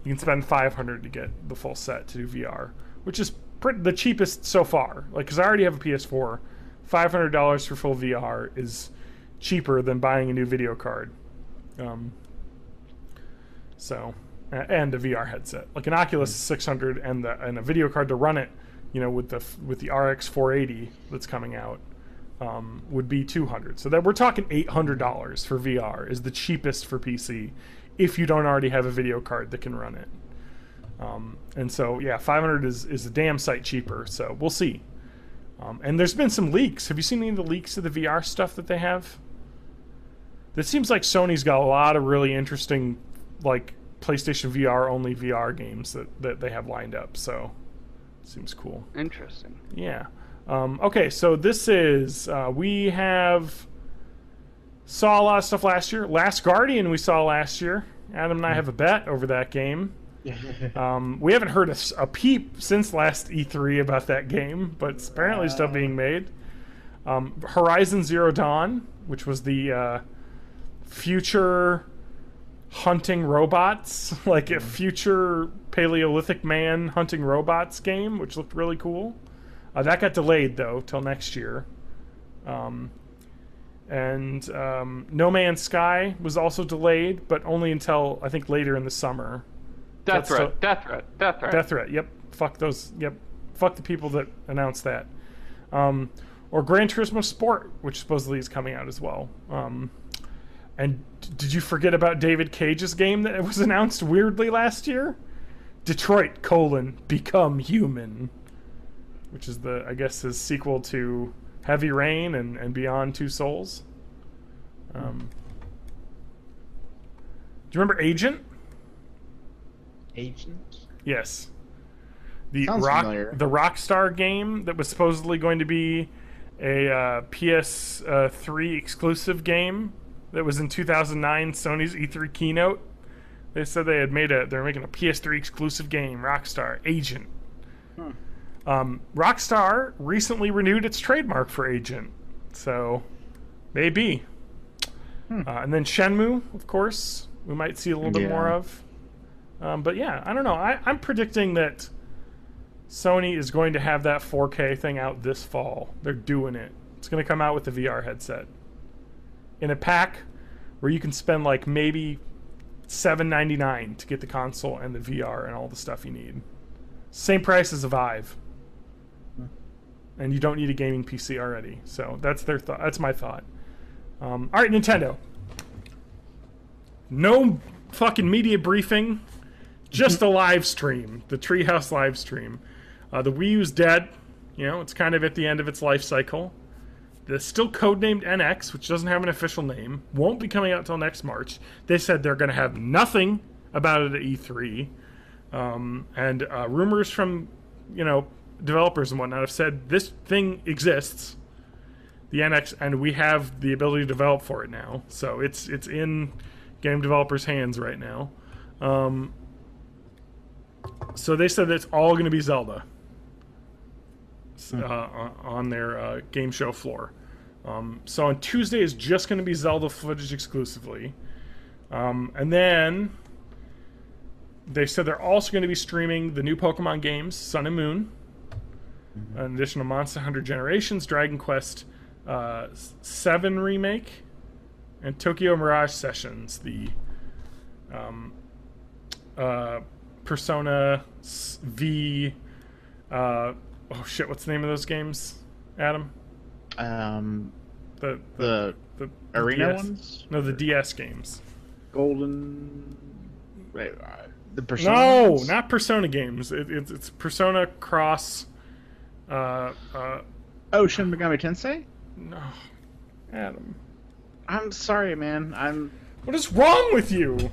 A: you can spend $500 to get the full set to do VR, which is the cheapest so far. Like, because I already have a PS4, $500 for full VR is cheaper than buying a new video card. And a VR headset. Like an Oculus is $600, and a video card to run it, with the RX 480 that's coming out, would be $200. So that we're talking $800 for VR is the cheapest for PC, if you don't already have a video card that can run it. And so $500 is a damn sight cheaper. So we'll see. And there's been some leaks. Have you seen any of the leaks of the VR stuff that they have? It seems like Sony's got a lot of really interesting, like PlayStation VR only VR games that they have lined up. So. Seems cool.
E: Interesting.
A: Yeah. Okay, so this is we saw a lot of stuff last year. Last Guardian we saw last year. Adam and I have a bet over that game. We haven't heard a peep since last E3 about that game, but it's apparently still being made. Horizon Zero Dawn, which was the future hunting robots, like a future Paleolithic man hunting robots game, which looked really cool. That got delayed though till next year. And No Man's Sky was also delayed, but only until I think later in the summer.
E: Death Threat.
A: Yep. Fuck those. Yep. Fuck the people that announced that. Or Gran Turismo Sport, which supposedly is coming out as well. And did you forget about David Cage's game that was announced weirdly last year? Detroit: Become Human, which is I guess his sequel to Heavy Rain and Beyond Two Souls. Do you remember Agent?
D: Agent?
A: Yes. The
D: Sounds familiar.
A: Rockstar game that was supposedly going to be a PS3 exclusive game that was in 2009 Sony's E3 keynote. They said they're making a PS3 exclusive game, Rockstar Agent. Rockstar recently renewed its trademark for Agent, so maybe. And then Shenmue, of course, we might see a little bit more of. But yeah, I don't know. I'm predicting that Sony is going to have that 4K thing out this fall. They're doing it. It's going to come out with the VR headset in a pack where you can spend like maybe $7.99 to get the console and the VR and all the stuff you need. Same price as a Vive. And you don't need a gaming PC already. So that's their thought. That's my thought. All right, Nintendo. No fucking media briefing. Just a live stream. The Treehouse live stream. The Wii U's dead. You know, it's kind of at the end of its life cycle. The still codenamed NX, which doesn't have an official name, won't be coming out until next March. They said they're going to have nothing about it at E3. And rumors from, developers and whatnot have said this thing exists, the NX, and we have the ability to develop for it now. So it's in game developers' hands right now. So they said it's all going to be Zelda on their game show floor. So on Tuesday is just going to be Zelda footage exclusively. And then they said they're also going to be streaming the new Pokemon games, Sun and Moon, an additional Monster Hunter Generations, Dragon Quest 7 remake, and Tokyo Mirage Sessions, the Persona V. What's the name of those games, Adam? The
D: arena
A: DS
D: ones?
A: No, the DS games.
D: Golden. Wait, the Persona.
A: No,
D: ones?
A: not Persona games. It's Persona Cross.
D: Shin Megami Tensei?
A: No, Adam.
D: I'm sorry, man.
A: What is wrong with you?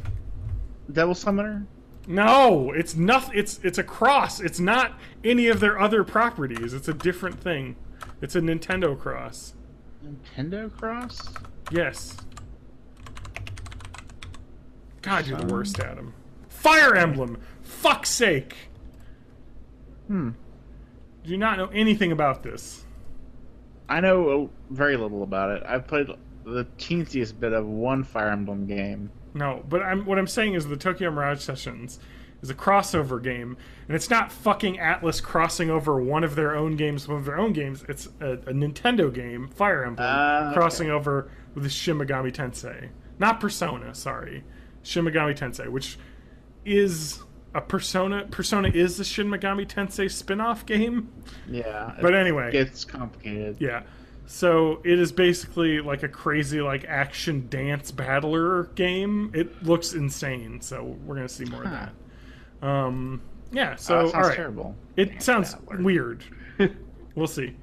D: Devil Summoner?
A: No, it's nothing. It's a cross. It's not any of their other properties. It's a different thing. It's a Nintendo cross.
D: Nintendo Cross?
A: Yes. God, you're the worst, Adam. Fire Emblem! Fuck's sake! Do you not know anything about this?
D: I know very little about it. I've played the teensiest bit of one Fire Emblem game.
A: No, but what I'm saying is the Tokyo Mirage Sessions is a crossover game, and it's not fucking Atlas crossing over one of their own games with one of their own games. It's a Nintendo game, Fire Emblem, crossing over with the Shin Megami Tensei. Not Persona, sorry. Shin Megami Tensei, which is a Persona. Persona is the Shin Megami Tensei spin-off game.
D: Yeah.
A: But anyway.
D: It's complicated.
A: Yeah. So it is basically like a crazy action dance battler game. It looks insane, so we're gonna see more of that. Yeah. So
D: that sounds
A: all right.
D: terrible.
A: It sounds weird. We'll see.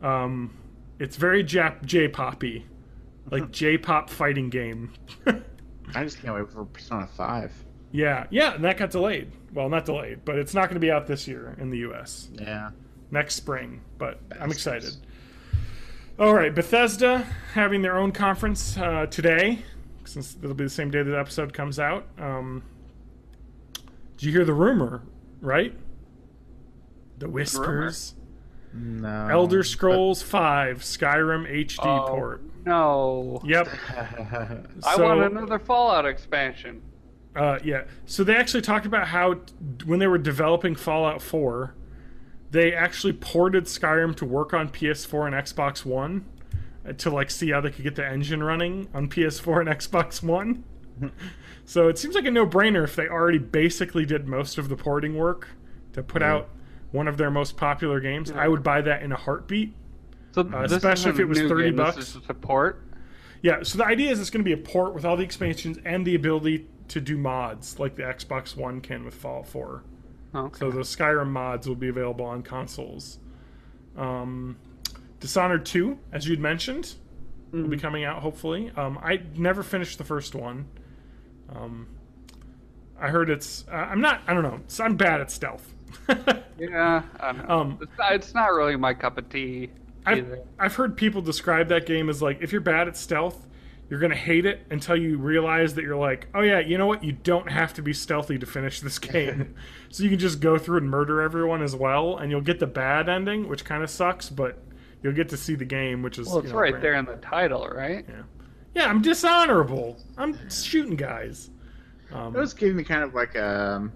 A: It's very J-poppy, like J-pop fighting game.
D: I just can't wait for Persona 5.
A: Yeah, and that got delayed. Well, not delayed, but it's not going to be out this year in the U.S.
D: Yeah.
A: Next spring, but I'm excited. All right, Bethesda having their own conference today, since it'll be the same day that the episode comes out. Did you hear the rumor, right? The whispers.
D: No.
A: Elder Scrolls 5 Skyrim HD port.
E: No.
A: Yep.
E: I want another Fallout expansion.
A: Yeah. So they actually talked about how when they were developing Fallout 4, they actually ported Skyrim to work on PS4 and Xbox One to see how they could get the engine running on PS4 and Xbox One. So it seems like a no-brainer if they already basically did most of the porting work to put out one of their most popular games. I would buy that in a heartbeat.
E: So
A: especially if it was $30.
E: This is just a port?
A: Yeah, so the idea is it's going to be a port with all the expansions and the ability to do mods like the Xbox One can with Fallout 4.
E: Okay.
A: So the Skyrim mods will be available on consoles. Dishonored 2, as you'd mentioned, will be coming out, hopefully. I never finished the first one. I heard it's... I don't know. I'm bad at stealth.
E: Yeah, I don't know. It's not really my cup of tea either.
A: I've heard people describe that game as like, if you're bad at stealth, you're going to hate it until you realize that you're like, oh yeah, you know what? You don't have to be stealthy to finish this game. So you can just go through and murder everyone as well, and you'll get the bad ending, which kind of sucks, but you'll get to see the game, which is...
E: Well, it's right there in the title, right?
A: Yeah, I'm dishonorable. I'm shooting guys.
D: It was giving me kind of like a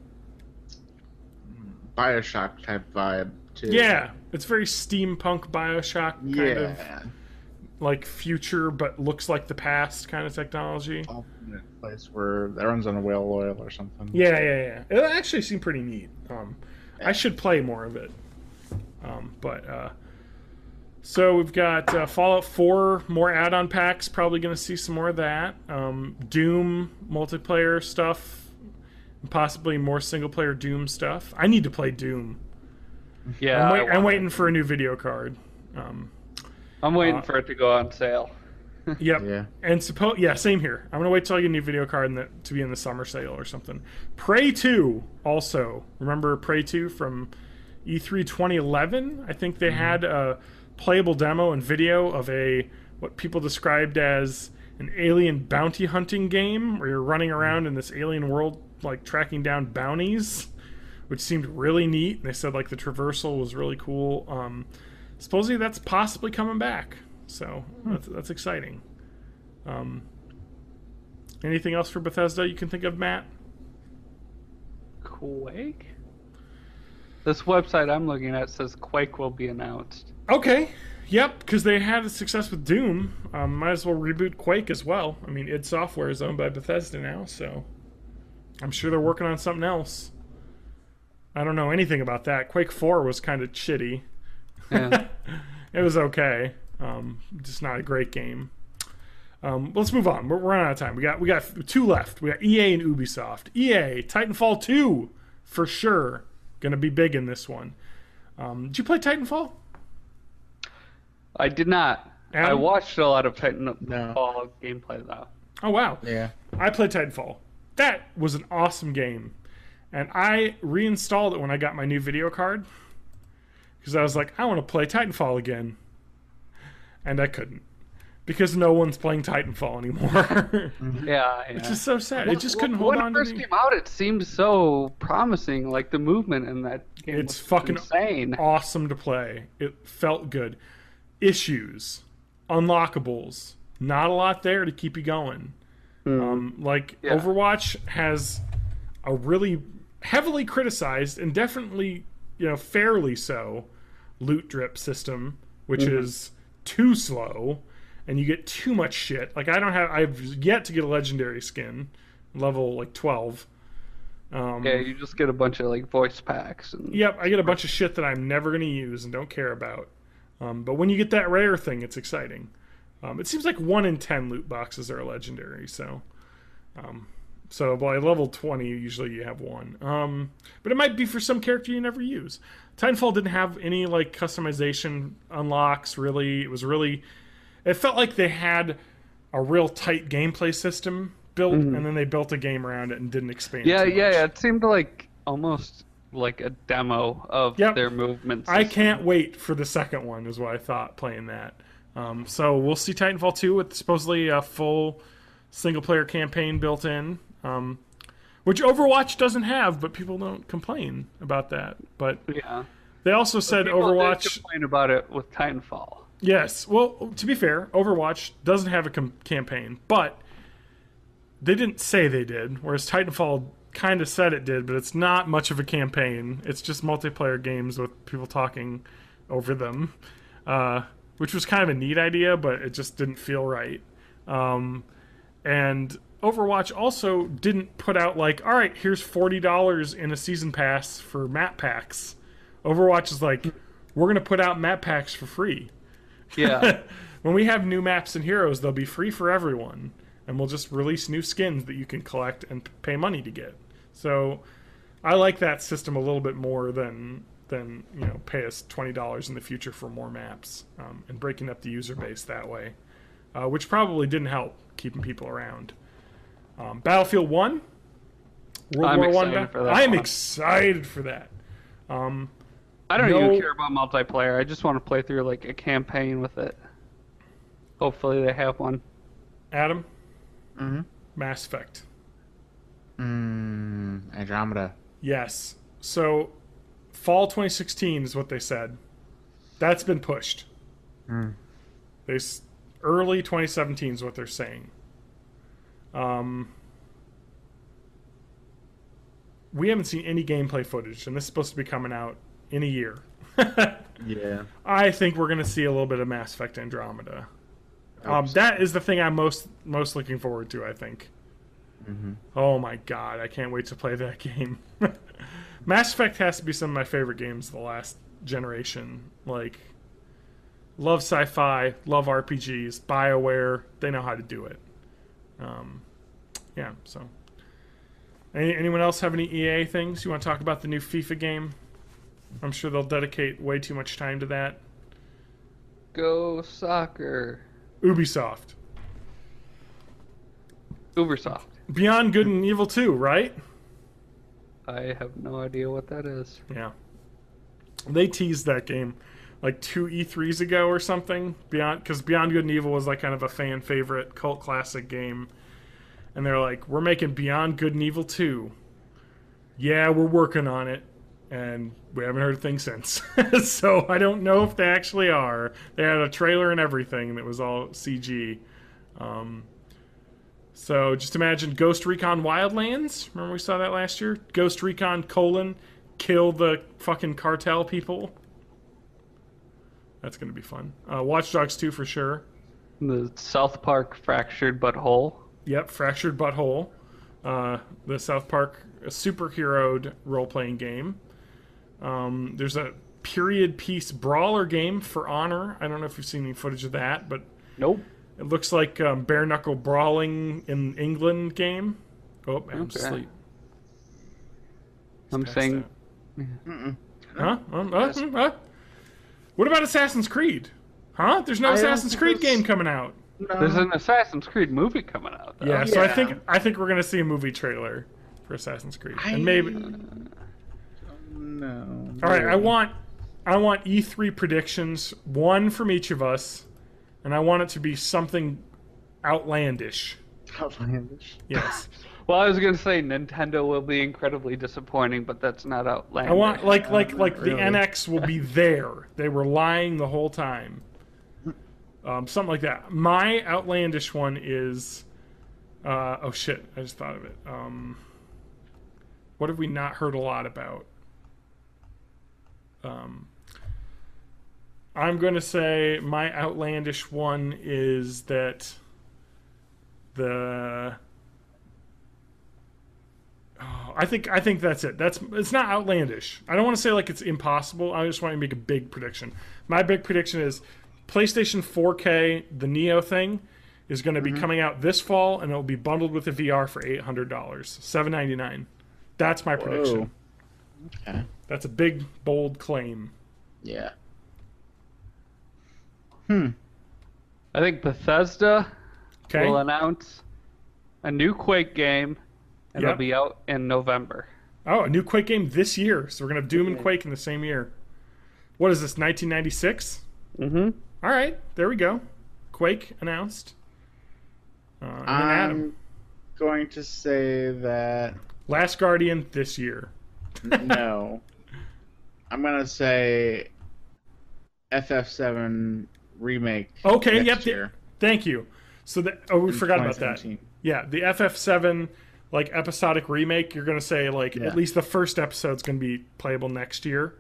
D: Bioshock type vibe, too.
A: Yeah, it's very steampunk Bioshock kind of, like future, but looks like the past kind of technology.
D: Alternate place where everyone's on a whale oil or something.
A: Yeah. It actually seemed pretty neat. I should play more of it. So we've got Fallout 4, more add-on packs, probably going to see some more of that. Doom multiplayer stuff, and possibly more single-player Doom stuff. I need to play Doom.
E: Yeah,
A: I'm waiting for a new video card.
E: I'm waiting for it to go on sale.
A: Yep.
D: Yeah.
A: And same here. I'm gonna wait till I get a new video card to be in the summer sale or something. Prey 2 also. Remember Prey 2 from E3 2011? I think they had a playable demo and video of what people described as an alien bounty hunting game where you're running around in this alien world like tracking down bounties, which seemed really neat. And they said like the traversal was really cool. Supposedly that's possibly coming back. So that's exciting. Anything else for Bethesda you can think of, Matt?
E: Quake? This website I'm looking at says Quake will be announced.
A: Okay. Yep, because they had a success with Doom. Might as well reboot Quake as well. I mean, id Software is owned by Bethesda now, so I'm sure they're working on something else. I don't know anything about that. Quake 4 was kind of shitty.
E: Yeah.
A: It was okay. Just not a great game. Let's move on. We're running out of time. We got two left. We got EA and Ubisoft. EA, Titanfall 2, for sure. Going to be big in this one. Did you play Titanfall?
E: I did not.
A: Adam?
E: I watched a lot of Titanfall gameplay, though.
A: Oh, wow.
D: Yeah.
A: I played Titanfall. That was an awesome game. And I reinstalled it when I got my new video card. Because I was like, I want to play Titanfall again. And I couldn't. Because no one's playing Titanfall anymore.
E: Yeah.
A: Which is so sad. It just couldn't hold on to
E: When it first came out, it seemed so promising. Like, the movement in that game was
A: fucking
E: insane.
A: Awesome to play. It felt good. Issues. Unlockables. Not a lot there to keep you going. Overwatch has a really heavily criticized and definitely, fairly so, loot drip system, which is too slow, and you get too much shit. Like I've yet to get a legendary skin, level 12.
E: You just get a bunch of voice packs.
A: Yep, I get a bunch of shit that I'm never going to use and don't care about. But when you get that rare thing, it's exciting. It seems like 1 in 10 loot boxes are legendary, so by level 20, usually you have one. But it might be for some character you never use. Titanfall didn't have any customization unlocks, really. It felt like they had a real tight gameplay system built, and then they built a game around it and didn't expand too much.
E: Yeah. It seemed almost like a demo of their movement system.
A: I can't wait for the second one, is what I thought, playing that. So we'll see Titanfall 2 with supposedly a full single-player campaign built in, which Overwatch doesn't have, but people don't complain about that. But they also said Overwatch...
E: did complain about it with Titanfall.
A: Yes. Well, to be fair, Overwatch doesn't have a campaign, but they didn't say they did, whereas Titanfall kind of said it did, but it's not much of a campaign. It's just multiplayer games with people talking over them, which was kind of a neat idea, but it just didn't feel right. And Overwatch also didn't put out all right, here's $40 in a season pass for map packs. Overwatch is we're going to put out map packs for free.
E: Yeah.
A: When we have new maps and heroes, they'll be free for everyone. And we'll just release new skins that you can collect and pay money to get. So I like that system a little bit more than pay us $20 in the future for more maps and breaking up the user base that way. which probably didn't help keeping people around. Battlefield 1. World War
E: excited for that
A: I am
E: one.
A: excited for that.
E: I don't even care about multiplayer. I just want to play through like a campaign with it. Hopefully they have one.
A: Adam?
D: Mm-hmm.
A: Mass Effect.
D: Andromeda.
A: Yes. So, fall 2016 is what they said. That's been pushed. Early 2017 is what they're saying. We haven't seen any gameplay footage, and this is supposed to be coming out in a year.
D: Yeah.
A: I think we're going to see a little bit of Mass Effect Andromeda. That is the thing I'm most looking forward to, I think. Oh my god, I can't wait to play that game. Mass Effect has to be some of my favorite games of the last generation. Like, love sci-fi, love RPGs, BioWare, they know how to do it. Yeah, so. Anyone else have any EA things? You want to talk about the new FIFA game? I'm sure they'll dedicate way too much time to that.
E: Go soccer.
A: Ubisoft.
E: Ubisoft.
A: Beyond Good and Evil 2, right?
E: I have no idea what that is.
A: Yeah. They teased that game like 2 E3s ago or something. Because Beyond Good and Evil was like kind of a fan favorite cult classic game. And they're like, we're making Beyond Good and Evil 2. Yeah, we're working on it. And we haven't heard a thing since. So I don't know if they actually are. They had a trailer and everything that was all CG. So just imagine Ghost Recon Wildlands. Remember we saw that last year? Ghost Recon : kill the fucking cartel people. That's going to be fun. Watch Dogs 2 for sure.
E: The South Park Fractured But Whole.
A: Yep, Fractured Butthole. The South Park superheroed role-playing game. There's a period piece brawler game for Honor. I don't know if you've seen any footage of that, but
E: Nope.
A: it looks like bare knuckle brawling in England game. Oh, I'm
E: Okay.
A: asleep.
E: I'm saying
A: Huh? What about Assassin's Creed? Huh? There's no Assassin's Creed game coming out.
E: there's an Assassin's Creed movie coming out, though.
A: Yeah, so
D: Yeah.
A: I think we're gonna see a movie trailer for Assassin's Creed, and maybe.
D: No.
A: All right, I want E3 predictions, one from each of us, and I want it to be something outlandish.
D: Outlandish.
A: Yes,
E: Well, I was going to say Nintendo will be incredibly disappointing, but that's not outlandish.
A: I want like the
D: really.
A: NX will be there. They were lying the whole time. Something like that. My outlandish one is, oh shit! I just thought of it. What have we not heard a lot about? I'm going to say my outlandish one is that I think that's it. It's not outlandish. I don't want to say like it's impossible. I just want to make a big prediction. My big prediction is PlayStation 4K, the Neo thing, is going to be coming out this fall, and it will be bundled with the VR for $800, $799. That's my prediction.
D: Okay.
A: That's a big, bold claim.
D: Yeah.
E: I think Bethesda
A: Okay.
E: will announce a new Quake game, and
A: Yep.
E: it'll be out in November.
A: Oh, a new Quake game this year. So we're going to have Doom and Quake in the same year. What is this, 1996?
E: Mm-hmm.
A: All right, there we go. Quake announced. And then Adam.
D: I'm going to say that
A: Last Guardian this year.
D: no. I'm going to say FF7 remake.
A: Okay,
D: next
A: yep.
D: year.
A: Thank you. So we forgot about that.
D: 2017.
A: Yeah, the FF7 like episodic remake. You're going to say like
D: Yeah.
A: at least the first episode's going to be playable next year.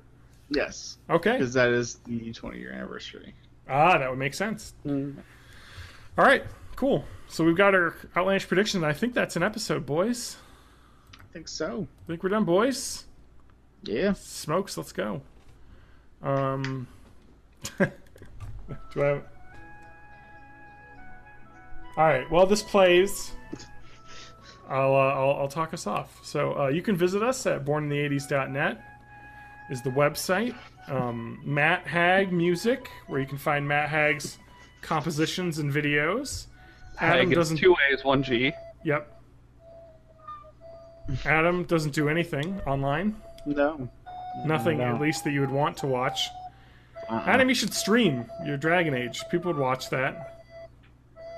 D: Yes.
A: Okay.
D: Because that is the 20-year anniversary.
A: That would make sense. All right, cool. So we've got our outlandish prediction. I think that's an episode, boys.
D: I think so.
A: I think we're done, boys.
D: Yeah.
A: Smokes, let's go. Do I have... All right. Well, this plays. I'll talk us off. So you can visit us at bornintheeighties.net is the website. Matt Hag Music, where you can find Matt Hag's compositions and videos.
E: Adam
A: Adam doesn't.
E: 2 A's, 1 G.
A: Yep. Adam doesn't do anything online.
D: No.
A: Nothing,
D: No.
A: at least, that you would want to watch.
D: Uh-uh.
A: Adam, you should stream your Dragon Age. People would watch that.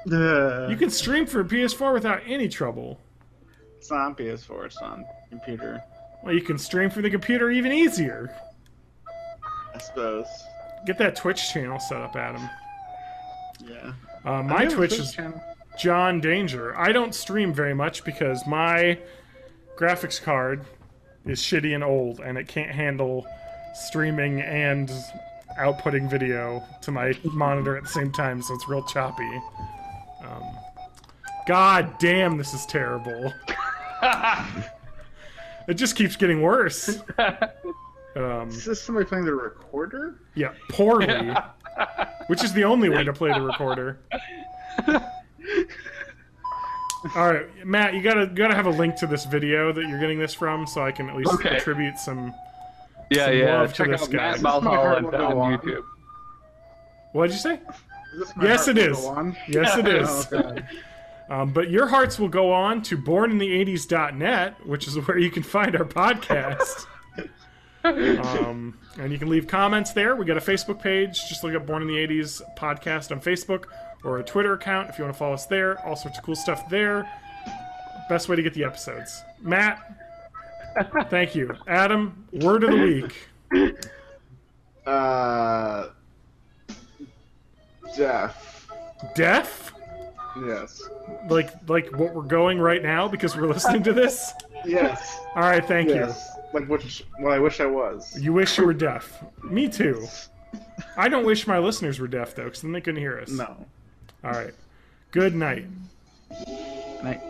A: You can stream for PS4 without any trouble.
D: It's not on PS4. It's on computer.
A: Well, you can stream from the computer even easier.
D: I suppose.
A: Get that Twitch channel set up, Adam.
D: Yeah.
A: My Twitch is
D: channel.
A: John Danger. I don't stream very much because my graphics card is shitty and old, and it can't handle streaming and outputting video to my monitor at the same time, so it's real choppy. God damn, this is terrible. It just keeps getting worse.
D: Is this somebody playing the recorder?
A: Yeah, poorly. Which is the only way to play the recorder. Alright, Matt, you gotta have a link to this video that you're getting this from, so I can at least attribute some love to
E: Check
A: this
E: out
A: guy.
E: Matt Mulholland
D: This is my heart
E: on
D: will go
E: YouTube.
A: What'd you say?
D: Is this my
A: Yes,
D: heart
A: it
D: will
A: is.
D: go on?
A: Yes, it is.
D: Oh, okay.
A: But your hearts will go on to borninthE80s.net, which is where you can find our podcast. And you can leave comments there. We got a Facebook page. Just look up Born in the 80s podcast on Facebook, or a Twitter account if you want to follow us there. All sorts of cool stuff there. Best way to get the episodes. Matt, thank you. Adam, word of the week.
D: Deaf.
A: Deaf?
D: Yes.
A: Like what we're going right now because we're listening to this?
D: Yes.
A: All right, thank
D: Yes. Like which? Well, I wish I was.
A: you. You wish you were deaf. Me too. I don't wish my listeners were deaf, though, because then they couldn't hear us.
D: No.
A: All right. Good night.
D: Night.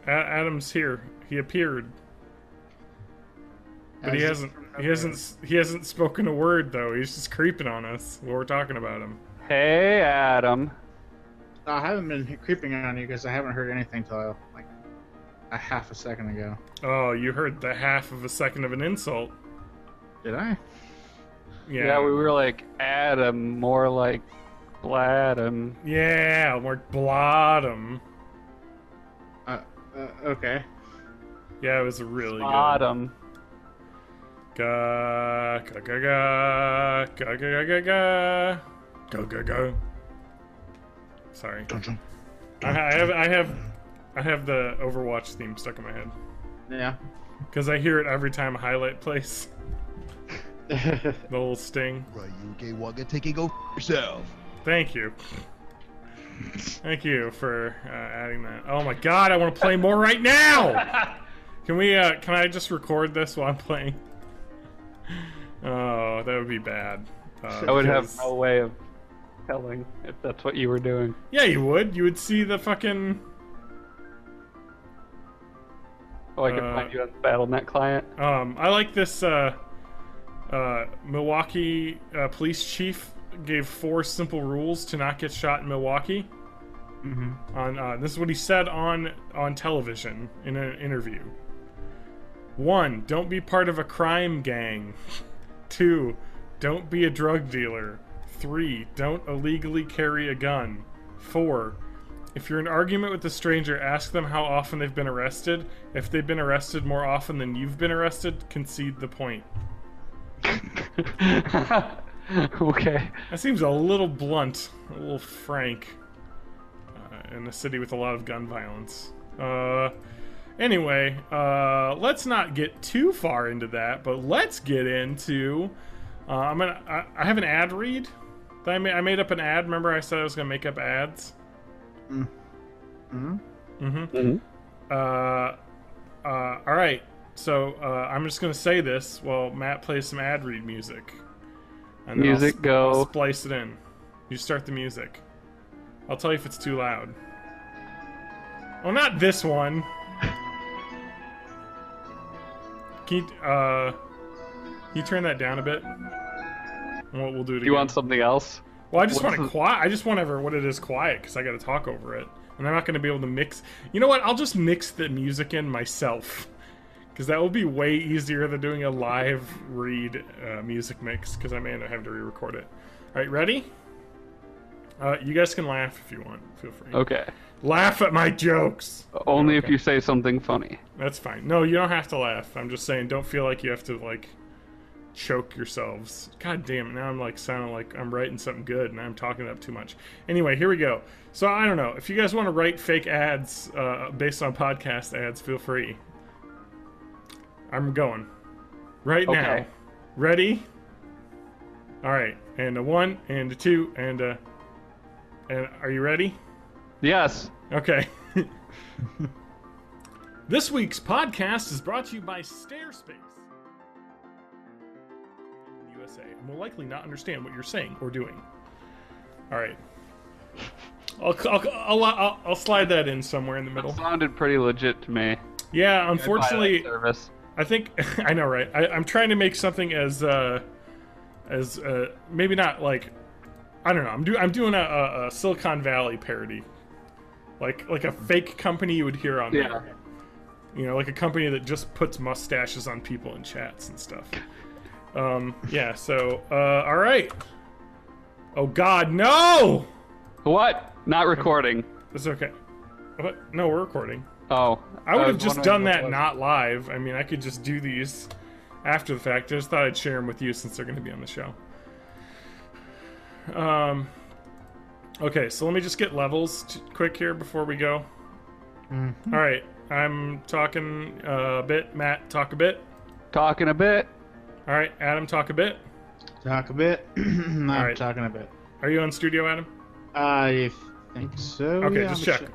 A: Adam's here. He appeared, but he hasn't spoken a word though. He's just creeping on us while we're talking about him.
E: Hey, Adam.
D: I haven't been creeping on you because I haven't heard anything till like a half a second ago.
A: Oh, you heard the half of a second of an insult.
D: Did I?
E: Yeah, we were like Adam, more like Bladam.
A: Yeah, more Blottom.
D: Okay.
A: Yeah, it was really
E: Bottom.
A: good. Ga ga ga ga ga ga ga ga go go go. Sorry. I have the Overwatch theme stuck in my head
D: Yeah.
A: because I hear it every time a highlight plays. The little sting.
F: Ryuge Waga taking over yourself.
A: Thank you. Thank you for adding that. Oh my god, I want to play more right now! Can we, can I just record this while I'm playing? Oh, that would be bad.
E: I would have no way of telling if that's what you were doing.
A: Yeah, you would. You would see the fucking...
E: Oh, I could find you on the BattleNet client.
A: I like this, Milwaukee police chief gave 4 simple rules to not get shot in Milwaukee. On this is what he said on television in an interview. 1, don't be part of a crime gang. 2, don't be a drug dealer. 3, don't illegally carry a gun. 4, if you're in an argument with a stranger, ask them how often they've been arrested. If they've been arrested more often than you've been arrested, concede the point.
E: Okay.
A: That seems a little blunt, a little frank, in a city with a lot of gun violence. Anyway, let's not get too far into that, but let's get into... I have an ad read. I made up an ad. Remember I said I was going to make up ads? Alright, so I'm just going to say this while Matt plays some ad read music. And then I'll splice it in. You start the music. I'll tell you if it's too loud. Oh, not this one. Can you turn that down a bit? And we'll do it again.
E: You want something else?
A: Well, I just want
E: What's
A: it
E: the-
A: quiet. I just want what it is quiet because I got to talk over it, and I'm not going to be able to mix. You know what? I'll just mix the music in myself because that will be way easier than doing a live read music mix because I may have to re-record it. All right, ready? You guys can laugh if you want. Feel free.
E: Okay.
A: Laugh at my jokes.
E: Only if
A: Okay.
E: you say something funny.
A: That's fine. No, you don't have to laugh. I'm just saying, don't feel like you have to like choke yourselves. God damn it! Now I'm like sounding like I'm writing something good, and I'm talking it up too much. Anyway, here we go. So I don't know if you guys want to write fake ads based on podcast ads. Feel free. I'm going right now.
E: Okay.
A: Ready? All right, and a 1 and a 2 and are you ready?
E: Yes.
A: Okay. This week's podcast is brought to you by Starespace. USA, and will likely not understand what you're saying or doing. All right. I'll slide that in somewhere in the middle.
E: Sounded pretty legit to me.
A: Yeah, unfortunately,
E: Service.
A: I think I know, right? I'm trying to make something as maybe not like I don't know. I'm doing a Silicon Valley parody, like a fake company you would hear on there. You know, like a company that just puts mustaches on people in chats and stuff. Yeah. So, all right. Oh God, no!
E: What? Not recording.
A: It's okay. What? No, we're recording.
E: Oh.
A: I would have
E: was
A: just
E: wondering
A: done
E: what
A: that
E: it was.
A: not live. I mean, I could just do these after the fact. I just thought I'd share them with you since they're going to be on the show. Okay, so let me just get levels quick here before we go.
D: Mm-hmm.
A: All right, I'm talking a bit. Matt, talk a bit.
E: Talking a bit.
A: All right, Adam, talk a bit.
D: Talk a bit. I'm
A: right.
D: talking a bit.
A: Are you on studio, Adam?
D: I think so.
A: Okay,
D: yeah,
A: just
D: I'm
A: check.
D: sure.